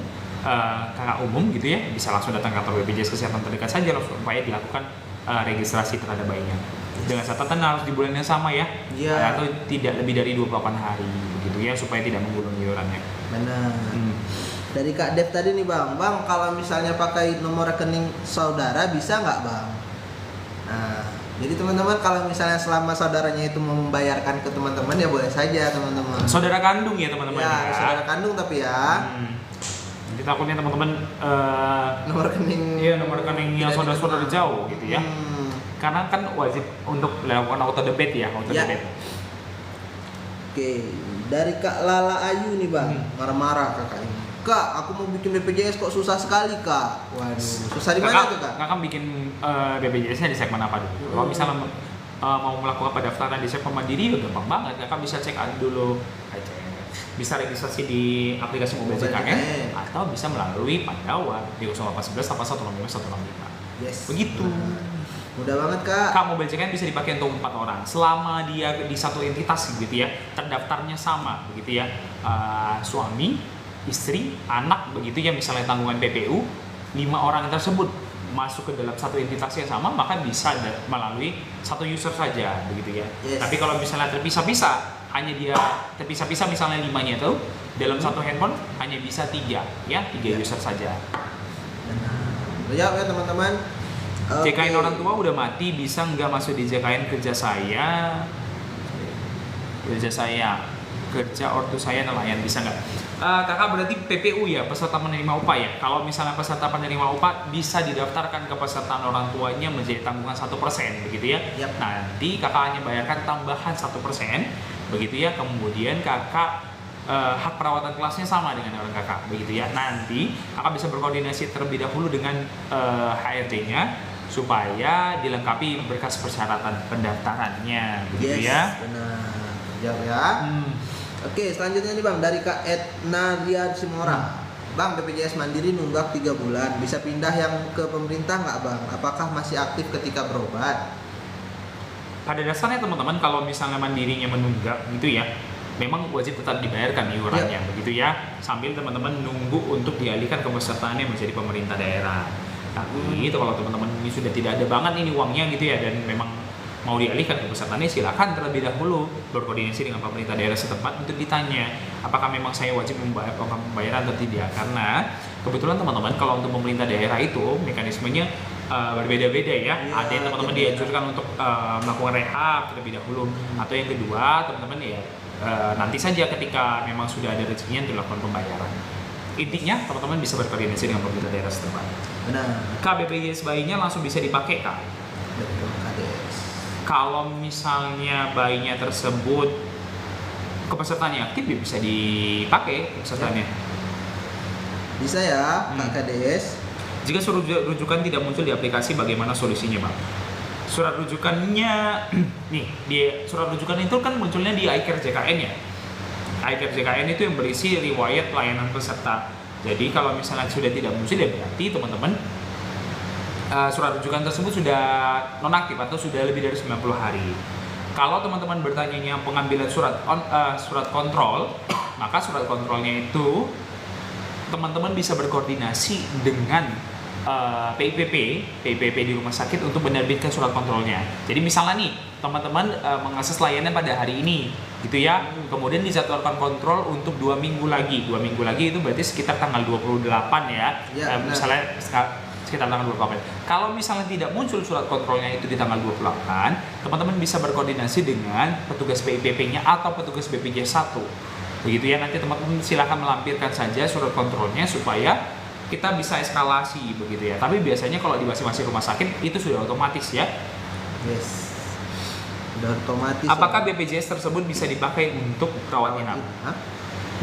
kakak umum gitu ya, bisa langsung datang ke kantor BPJS Kesehatan terdekat saja supaya dilakukan registrasi terhadap bayinya. Dengan catatan harus di bulan yang sama ya, atau tidak lebih dari 28 hari begitu ya, supaya tidak menggulung iurannya. Benar. Dari Kak Dev tadi nih Bang, kalau misalnya pakai nomor rekening saudara bisa nggak Bang? Nah, jadi teman-teman kalau misalnya selama saudaranya itu mau membayarkan ke teman-teman ya boleh saja teman-teman. Saudara kandung ya teman-teman ya. Saudara kandung tapi ya. Jadi takutnya teman-teman nomor rekening. Iya, nomor rekening yang saudara-saudara jauh gitu ya. Karena kan wajib untuk melakukan auto debit ya, debit. Oke, dari Kak Lala Ayu nih Bang, marah-marah kakak ini. Kak, aku mau bikin BPJS kok susah sekali Kak. Waduh, susah di mana tuh Kak? Kakak bikin BPJS-nya di segmen apa dulu? Kalau misalnya mau melakukan pendaftaran di segmen mandiri ya gampang banget. Kakak bisa cek dulu, bisa registrasi di aplikasi Mobile JKN atau bisa melalui Pandawa di 0811 8165 165. Yes. Begitu. Mudah banget Kak. Kak, Mobile JKN bisa dipakai untuk 4 orang selama dia di satu entitas gitu ya, terdaftarnya sama begitu ya, suami, istri, anak begitu ya, misalnya tanggungan PPU 5 orang tersebut masuk ke dalam satu entitas yang sama, maka bisa melalui satu user saja begitu ya. Yes. Tapi kalau misalnya terpisah-pisah, hanya dia terpisah-pisah misalnya 5-nya itu dalam satu handphone hanya bisa 3 user saja. Ya teman-teman. JKN orang tua udah mati, bisa nggak masuk di JKN kerja saya, kerja ortu saya nelayan, bisa nggak? Kakak berarti PPU ya, peserta penerima upah ya. Kalau misalnya peserta penerima upah bisa didaftarkan ke pesertaan orang tuanya menjadi tanggungan 1% begitu ya. Nanti kakak hanya bayarkan tambahan 1% begitu ya. Kemudian kakak hak perawatan kelasnya sama dengan orang kakak begitu ya. Nanti kakak bisa berkoordinasi terlebih dahulu dengan HRD-nya supaya dilengkapi berkas persyaratan pendaftarannya begitu ya. Benar. Jawab ya. Oke, selanjutnya nih Bang dari Kak Etna Rian Simora. Bang, BPJS Mandiri nunggak 3 bulan, bisa pindah yang ke pemerintah nggak Bang? Apakah masih aktif ketika berobat? Pada dasarnya teman-teman, kalau misalnya mandirinya menunggak gitu ya, memang wajib tetap dibayarkan iurannya begitu ya, sambil teman-teman nunggu untuk dialihkan kepesertaannya menjadi pemerintah daerah. Tapi itu kalau teman-teman ini sudah tidak ada banget ini uangnya gitu ya, dan memang mau dialihkan kepesertaannya, silakan terlebih dahulu berkoordinasi dengan pemerintah daerah setempat untuk ditanya apakah memang saya wajib membayar pembayaran atau tidak. Karena kebetulan teman-teman kalau untuk pemerintah daerah itu mekanismenya berbeda-beda ya. Ada yang teman-teman dianjurkan untuk melakukan rehab terlebih dahulu, atau yang kedua teman-teman ya nanti saja ketika memang sudah ada rezekinya dilakukan pembayaran. Intinya teman-teman bisa berkoordinasi dengan pemerintah daerah setempat. Benar. KBPJS bayinya langsung bisa dipakai Kak. Betul, KDS. Kalau misalnya bayinya tersebut kepesertaannya aktif ya bisa dipakai kepesertaannya. Bisa ya, Kak KDS. Jika surat rujukan tidak muncul di aplikasi, bagaimana solusinya Bang? Surat rujukannya nih, surat rujukan itu kan munculnya di iCare JKN ya. iCare JKN itu yang berisi riwayat pelayanan peserta. Jadi kalau misalnya sudah tidak muncul ya berarti teman-teman surat rujukan tersebut sudah nonaktif atau sudah lebih dari 90 hari. Kalau teman-teman bertanya pengambilan surat kontrol, maka surat kontrolnya itu teman-teman bisa berkoordinasi dengan PIPP di rumah sakit untuk menerbitkan surat kontrolnya. Jadi misalnya nih, teman-teman mengakses layanan pada hari ini, gitu ya. Kemudian dijadwalkan kontrol untuk 2 minggu lagi. 2 minggu lagi itu berarti sekitar tanggal 28 ya. Misalnya sekitar tanggal 28. Kalau misalnya tidak muncul surat kontrolnya itu di tanggal 28, teman-teman bisa berkoordinasi dengan petugas PIPP-nya atau petugas BPJS 1. Begitu ya, nanti teman-teman silakan melampirkan saja surat kontrolnya supaya kita bisa eskalasi begitu ya. Tapi biasanya kalau di masing-masing rumah sakit itu sudah otomatis ya. Yes. Sudah otomatis. Apakah BPJS tersebut bisa dipakai untuk rawat inap? Hah?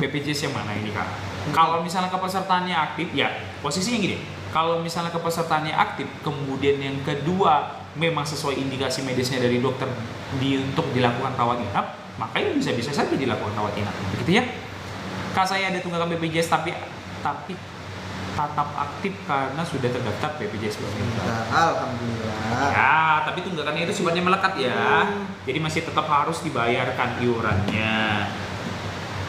BPJS yang mana ini Kak? Kalau misalnya kepesertaannya aktif, ya posisinya gini. Kalau misalnya kepesertaannya aktif, kemudian yang kedua memang sesuai indikasi medisnya dari dokter untuk dilakukan rawat inap, maka ini bisa-bisa saja dilakukan rawat inap. Begitu ya. Kak, saya ada tunggakan BPJS tapi tetap aktif karena sudah terdaftar BPJS pemerintah. Alhamdulillah. Ya, tapi tunggakannya itu sifatnya melekat ya. Jadi masih tetap harus dibayarkan iurannya.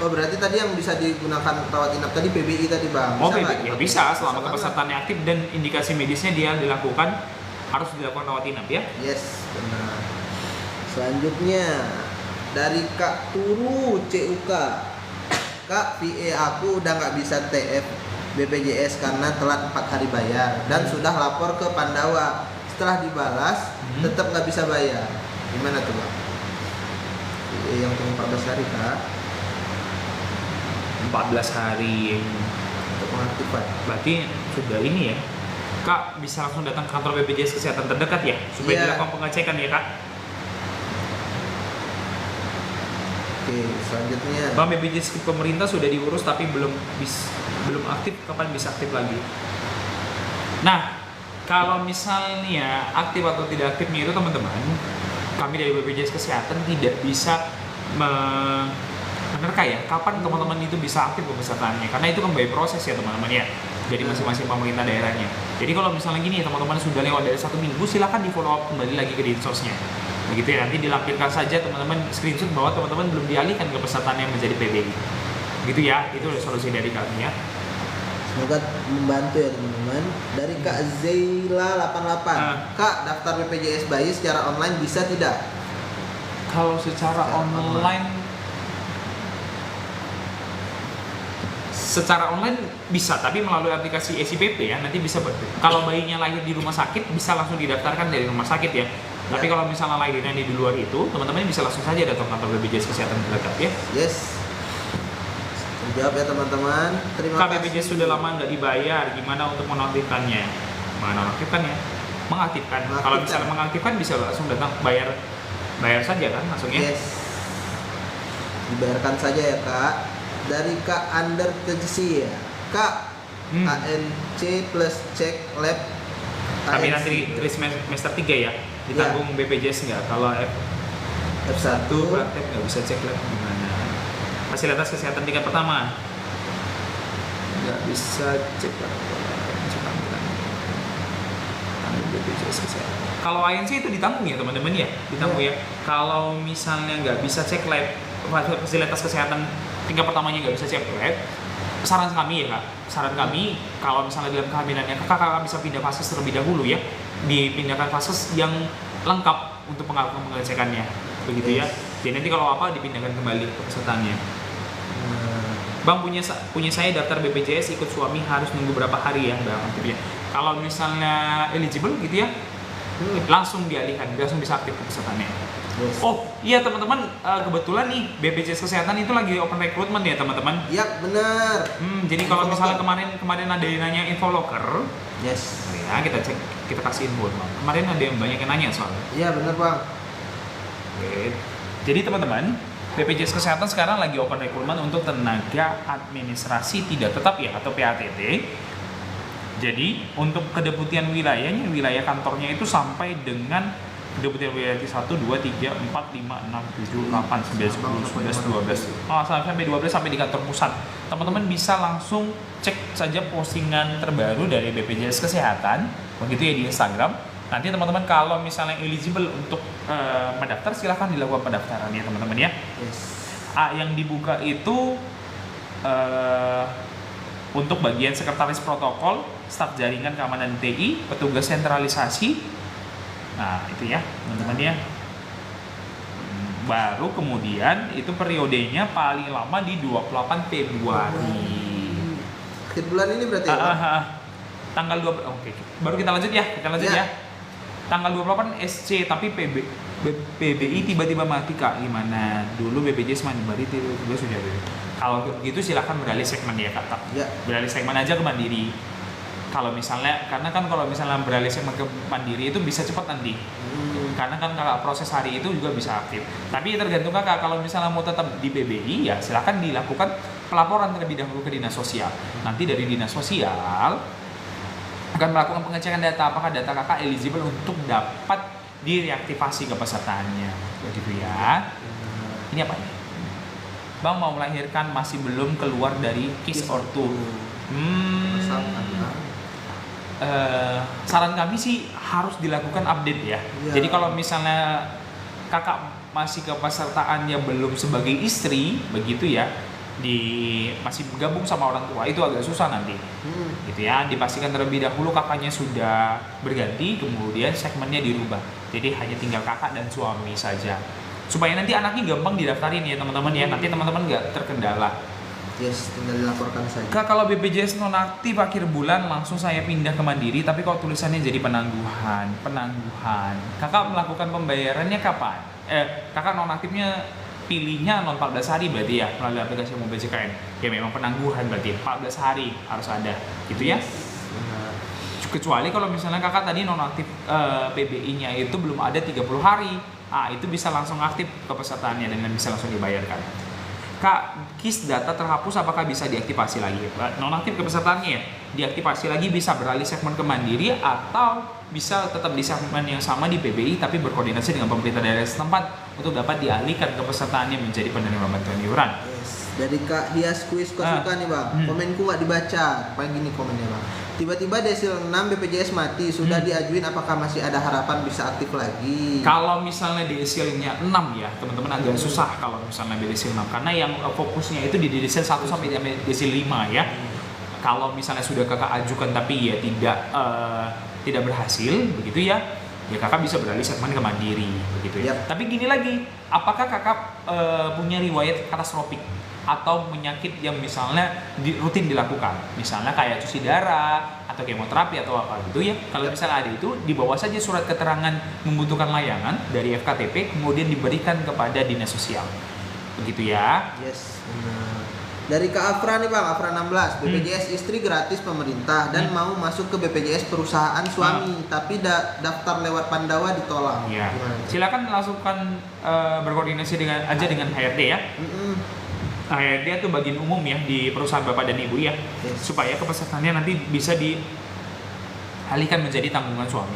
Oh, berarti tadi yang bisa digunakan rawat inap tadi PBI tadi, Bang. Oh, nggak? ya bisa selama kepesertaannya aktif dan indikasi medisnya dia dilakukan, harus dilakukan rawat inap ya. Yes, benar. Selanjutnya dari Kak Turu CUK. Kak, PA aku udah nggak bisa TF BPJS karena telat 4 hari bayar dan sudah lapor ke Pandawa. Setelah dibalas, tetap nggak bisa bayar. Gimana tuh, Bang? PA yang tunggu 14 hari, Kak. 14 hari Untuk pengaktifan. berarti sudah ini ya. Kak, bisa langsung datang ke kantor BPJS Kesehatan terdekat ya supaya Iya. dilakukan pengecekan ya Kak. Oke, selanjutnya. Bang, BPJS pemerintah sudah diurus tapi belum aktif, kapan bisa aktif lagi? Nah, kalau misalnya aktif atau tidak aktifnya itu teman-teman, kami dari BPJS Kesehatan tidak bisa menerka ya kapan teman-teman itu bisa aktif pesertaannya, karena itu kan by proses ya teman-teman ya dari masing-masing pemerintah daerahnya. Jadi kalau misalnya gini teman-teman sudah lewat dari 1 minggu, silakan di follow up kembali lagi ke dinsosnya begitu ya, nanti dilampirkan saja teman-teman screenshot bahwa teman-teman belum dialihkan ke pesertaannya menjadi PBI gitu ya. Itu solusi dari kami ya. Semoga membantu ya teman-teman. Dari Kak Zaila 88. Kak, daftar BPJS bayi secara online bisa tidak? Kalau secara online bisa, tapi melalui aplikasi SIPP ya, nanti bisa. Kalau bayinya lahir di rumah sakit bisa langsung didaftarkan dari rumah sakit ya. Tapi kalau misalnya lahirnya di luar itu, teman-teman bisa langsung saja datang ke kantor BPJS Kesehatan terdekat ya. Yes. Terjawab ya teman-teman. Terima kasih. BPJS sudah lama nggak dibayar, gimana untuk menonaktifkannya? Menonaktifkannya? Mengaktifkan. Kalau misalnya mengaktifkan bisa langsung datang bayar saja kan langsung ya. Yes. Dibayarkan saja ya Kak. Dari Kak Under Tejsi ya. Kak, ANC plus cek lab. Kami nanti semester 3 ya. Ditanggung BPJS nggak? Kalau F1 praktek nggak bisa cek lab gimana? Fasilitas kesehatan tingkat pertama nggak bisa cek lab. BPJS Kesehatan. Kalau ANC itu ditanggung ya teman-teman ya, ditanggung ya. Kalau misalnya nggak bisa cek lab, fasilitas kesehatan tingkat pertamanya nggak bisa cek lab, saran kami ya Kak, saran kami kalau misalnya dalam kehamilannya kakak bisa pindah fases terlebih dahulu ya, dipindahkan fases yang lengkap untuk pengecekannya begitu ya. Jadi nanti kalau apa dipindahkan kembali ke pesertanya. Bang, punya saya daftar BPJS ikut suami harus nunggu berapa hari ya Bang aktifnya? Kalau misalnya eligible gitu ya, langsung dialihkan, langsung bisa aktif pesertanya. Yes. Oh iya teman-teman, kebetulan nih BPJS Kesehatan itu lagi open recruitment ya teman-teman. Iya benar. Jadi kalau misalnya kemarin ada yang nanya info locker, yes. Ya kita kasih info Bang. Kemarin ada yang banyak yang nanya soalnya. Iya benar Bang. Oke. Jadi teman-teman, BPJS Kesehatan sekarang lagi open recruitment untuk tenaga administrasi tidak tetap ya atau PATT. Jadi untuk kedeputian wilayahnya, wilayah kantornya itu sampai dengan kedeputian wilayah 1, 2, 3, 4, 5, 6, 7, 8, 9, 10, 11, 12. Sampai 12 sampai di kantor pusat. Teman-teman bisa langsung cek saja postingan terbaru dari BPJS Kesehatan, begitu ya di Instagram. Nanti teman-teman kalau misalnya eligible untuk mendaftar, silahkan dilakukan pendaftaran ya teman-teman ya. Yes. Yang dibuka itu untuk bagian sekretaris protokol, staf jaringan keamanan TI, petugas sentralisasi. Nah itu ya teman-teman ya. Baru kemudian itu periodenya paling lama di 28 Februari. Akhir bulan ini berarti ya? Tanggal 20. Oke. Baru kita lanjut ya. Ya. Tanggal 28 SC tapi PBI tiba-tiba mati Kak. Gimana? Dulu BPJS Mandiri tiba-tiba sudah. Kalau begitu silahkan beralih segmen ya Kak. Ya. Beralih segmen aja ke Mandiri. Kalau misalnya, karena kan kalau misalnya beralih segmen ke mandiri itu bisa cepat nanti. Karena kan kakak proses hari itu juga bisa aktif. Tapi tergantung kakak, kalau misalnya mau tetap di BBI ya silakan dilakukan pelaporan terlebih dahulu ke dinas sosial. Nanti dari dinas sosial akan melakukan pengecekan data apakah data kakak eligible untuk dapat direaktivasi kepesertaannya. Begitu ya. Ini apa nih? Bang mau melahirkan masih belum keluar dari KIS ortu. Saran kami sih harus dilakukan update ya. Jadi kalau misalnya kakak masih kepesertaannya belum sebagai istri begitu ya, masih gabung sama orang tua itu agak susah nanti. Gitu ya, dipastikan terlebih dahulu kakaknya sudah berganti, kemudian segmennya dirubah. Jadi hanya tinggal kakak dan suami saja. Supaya nanti anaknya gampang didaftarin ya teman-teman ya. Nanti teman-teman nggak terkendala. Yes, tinggal dilaporkan saja. Kak, kalau BPJS nonaktif akhir bulan langsung saya pindah ke mandiri, tapi kok tulisannya jadi penangguhan. Kakak melakukan pembayarannya kapan? Kakak nonaktifnya pilihnya non 14 hari berarti ya melalui aplikasi Mobile JKN. Ya memang penangguhan berarti 14 hari harus ada, gitu ya. Kecuali kalau misalnya kakak tadi nonaktif PBI-nya itu belum ada 30 hari, itu bisa langsung aktif kepesertaannya dengan bisa langsung dibayarkan. Kak, KIS data terhapus apakah bisa diaktifasi lagi? Nonaktif kepesertaannya ya, diaktifasi lagi bisa beralih segmen ke mandiri atau bisa tetap di segmen yang sama di PBI tapi berkoordinasi dengan pemerintah daerah setempat untuk dapat dialihkan kepesertaannya menjadi penerima bantuan iuran. Yes. Dari Kak Hias Kuis Kosuka nih bang, komenku nggak dibaca, paling gini komennya bang. Tiba-tiba desil 6 BPJS mati, sudah diajuin apakah masih ada harapan bisa aktif lagi? Kalau misalnya desilnya 6 ya, teman-teman agak susah kalau misalnya desil 6 karena yang fokusnya itu di desil 1 sampai desil 5 ya. Kalau misalnya sudah kakak ajukan tapi ya tidak berhasil begitu ya, kakak bisa beralih segmen ke mandiri begitu ya. Tapi gini lagi, apakah kakak punya riwayat katastropik atau penyakit yang misalnya rutin dilakukan, misalnya kayak cuci darah atau kemoterapi atau apa gitu ya. Kalau misalnya ada itu, dibawa saja surat keterangan membutuhkan layanan dari FKTP kemudian diberikan kepada dinas sosial begitu ya. Yes, benar. Dari Kak Afra nih bang, Afra 16, BPJS istri gratis pemerintah dan mau masuk ke BPJS perusahaan suami tapi daftar lewat Pandawa ditolak. Ya. Silakan langsungkan berkoordinasi dengan HRD ya. HRD itu bagian umum ya di perusahaan bapak dan ibu ya, supaya kepesertaannya nanti bisa dialihkan menjadi tanggungan suami.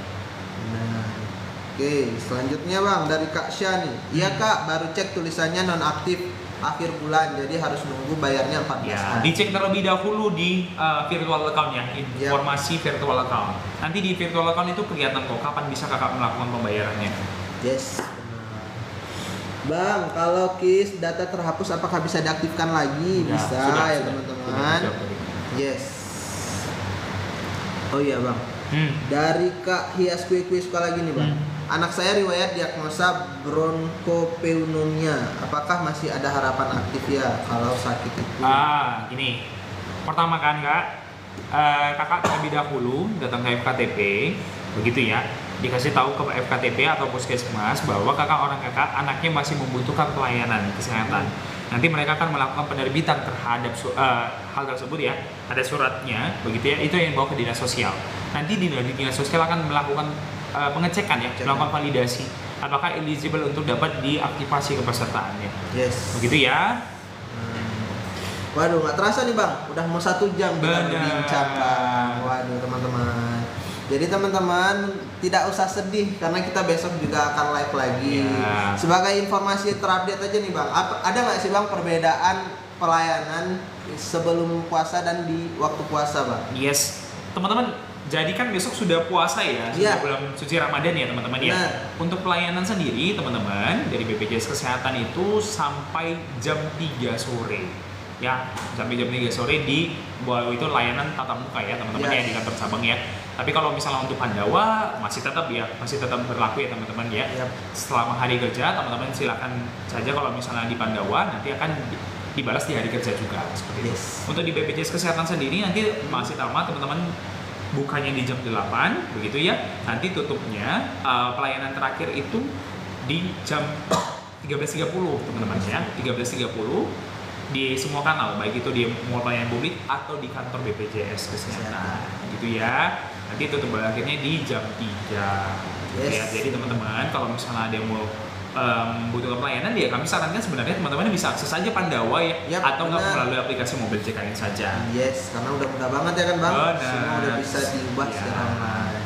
Oke, selanjutnya bang dari Kak Syah nih. Iya kak, baru cek tulisannya nonaktif akhir bulan, jadi harus nunggu bayarnya 14 hari. Dicek terlebih dahulu di virtual account ya, informasi virtual account. Nanti di virtual account itu kelihatan kok kapan bisa kakak melakukan pembayarannya. Yes. Bang, kalau KIS data terhapus apakah bisa diaktifkan lagi? Bisa ya teman-teman. Yes. Oh iya bang. Dari Kak Hias Kuis lagi nih bang. Anak saya riwayat diagnosa bronkopneumonia. Apakah masih ada harapan aktif ya kalau sakit itu? Gini. Pertama kan kak, kakak terlebih dahulu datang ke FKTP, begitu ya. Dikasih tahu ke FKTP atau puskesmas bahwa kakak anaknya masih membutuhkan pelayanan kesehatan. Nanti mereka akan melakukan penerbitan terhadap hal tersebut ya. Ada suratnya, begitu ya. Itu yang dibawa ke dinas sosial. Nanti di dinas sosial akan melakukan pengecekan ya, melakukan validasi apakah eligible untuk dapat diaktifasi kepesertaannya. Yes. Begitu ya. Waduh, nggak terasa nih bang, udah mau 1 jam kita berbincang bang. Waduh teman-teman. Jadi teman-teman tidak usah sedih karena kita besok juga akan live lagi. Sebagai informasi terupdate aja nih bang, ada nggak sih bang perbedaan pelayanan sebelum puasa dan di waktu puasa bang? Yes, teman-teman. Jadi kan besok sudah puasa ya, sudah bulan suci Ramadan ya teman-teman ya. Untuk pelayanan sendiri teman-teman dari BPJS Kesehatan itu sampai jam 3 sore. Ya, sampai jam 3 sore di bawah itu layanan tatap muka ya teman-teman ya di kantor cabang ya. Tapi kalau misalnya untuk Pandawa masih tetap berlaku ya teman-teman ya. Selama hari kerja teman-teman silakan saja kalau misalnya di Pandawa nanti akan dibalas di hari kerja juga seperti itu. Untuk di BPJS Kesehatan sendiri nanti masih sama teman-teman bukanya di jam 8 begitu ya. Nanti tutupnya pelayanan terakhir itu di jam 13.30 teman-teman ya. 13.30 di semua kanal, baik itu di mall pelayanan publik atau di kantor BPJS Kesehatan gitu ya. Nanti tutup akhirnya di jam 3. Yes. Ya, jadi teman-teman kalau misalnya ada yang mau membutuhkan pelayanan ya kami sarankan sebenarnya teman-teman bisa akses saja Pandawa ya, Yap, atau nggak benar. melalui aplikasi mobil CKN saja. Yes, karena udah mudah banget ya kan Bang. Benar. Semua udah bisa diubah Ya. secara online.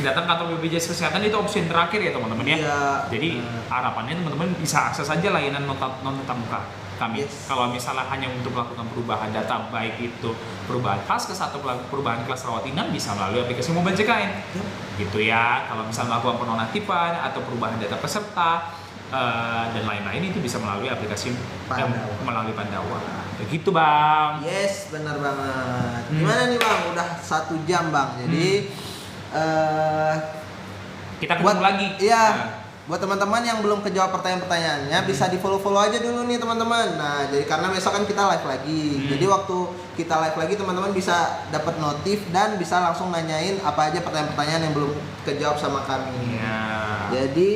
Datang kantor BPJS Kesehatan itu opsi yang terakhir ya teman-teman ya. Iya, Jadi benar. harapannya teman-teman bisa akses saja layanan non tatap muka kami. Yes. Kalau misalnya hanya untuk melakukan perubahan data, baik itu perubahan kelas atau perubahan kelas rawat inap, bisa melalui aplikasi mobil CKN. Yap. Gitu ya. Kalau misalnya melakukan penonaktifan atau perubahan data peserta dan lain-lain itu bisa melalui aplikasi Pandawa. melalui Pandawa. Begitu Bang. Yes, benar banget. Gimana nih Bang? Udah 1 jam Bang. Jadi Kita ketemu lagi. Iya. Nah. Buat teman-teman yang belum kejawab pertanyaan-pertanyaannya, bisa di follow aja dulu nih teman-teman. Nah, jadi karena besok kan kita live lagi. Jadi waktu kita live lagi teman-teman bisa dapat notif dan bisa langsung nanyain apa aja pertanyaan-pertanyaan yang belum kejawab sama kami. Iya. Jadi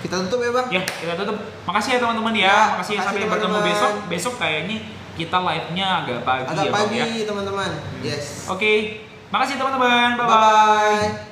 kita tutup ya Bang. Ya, kita tutup. Makasih ya teman-teman ya. Ya, Makasih makasih, sampai bertemu teman-teman. besok. Besok kayaknya kita live-nya agak pagi Agak ya, Bang pagi ya. teman-teman. Yes. Oke. Makasih teman-teman. Bye-bye. Bye-bye.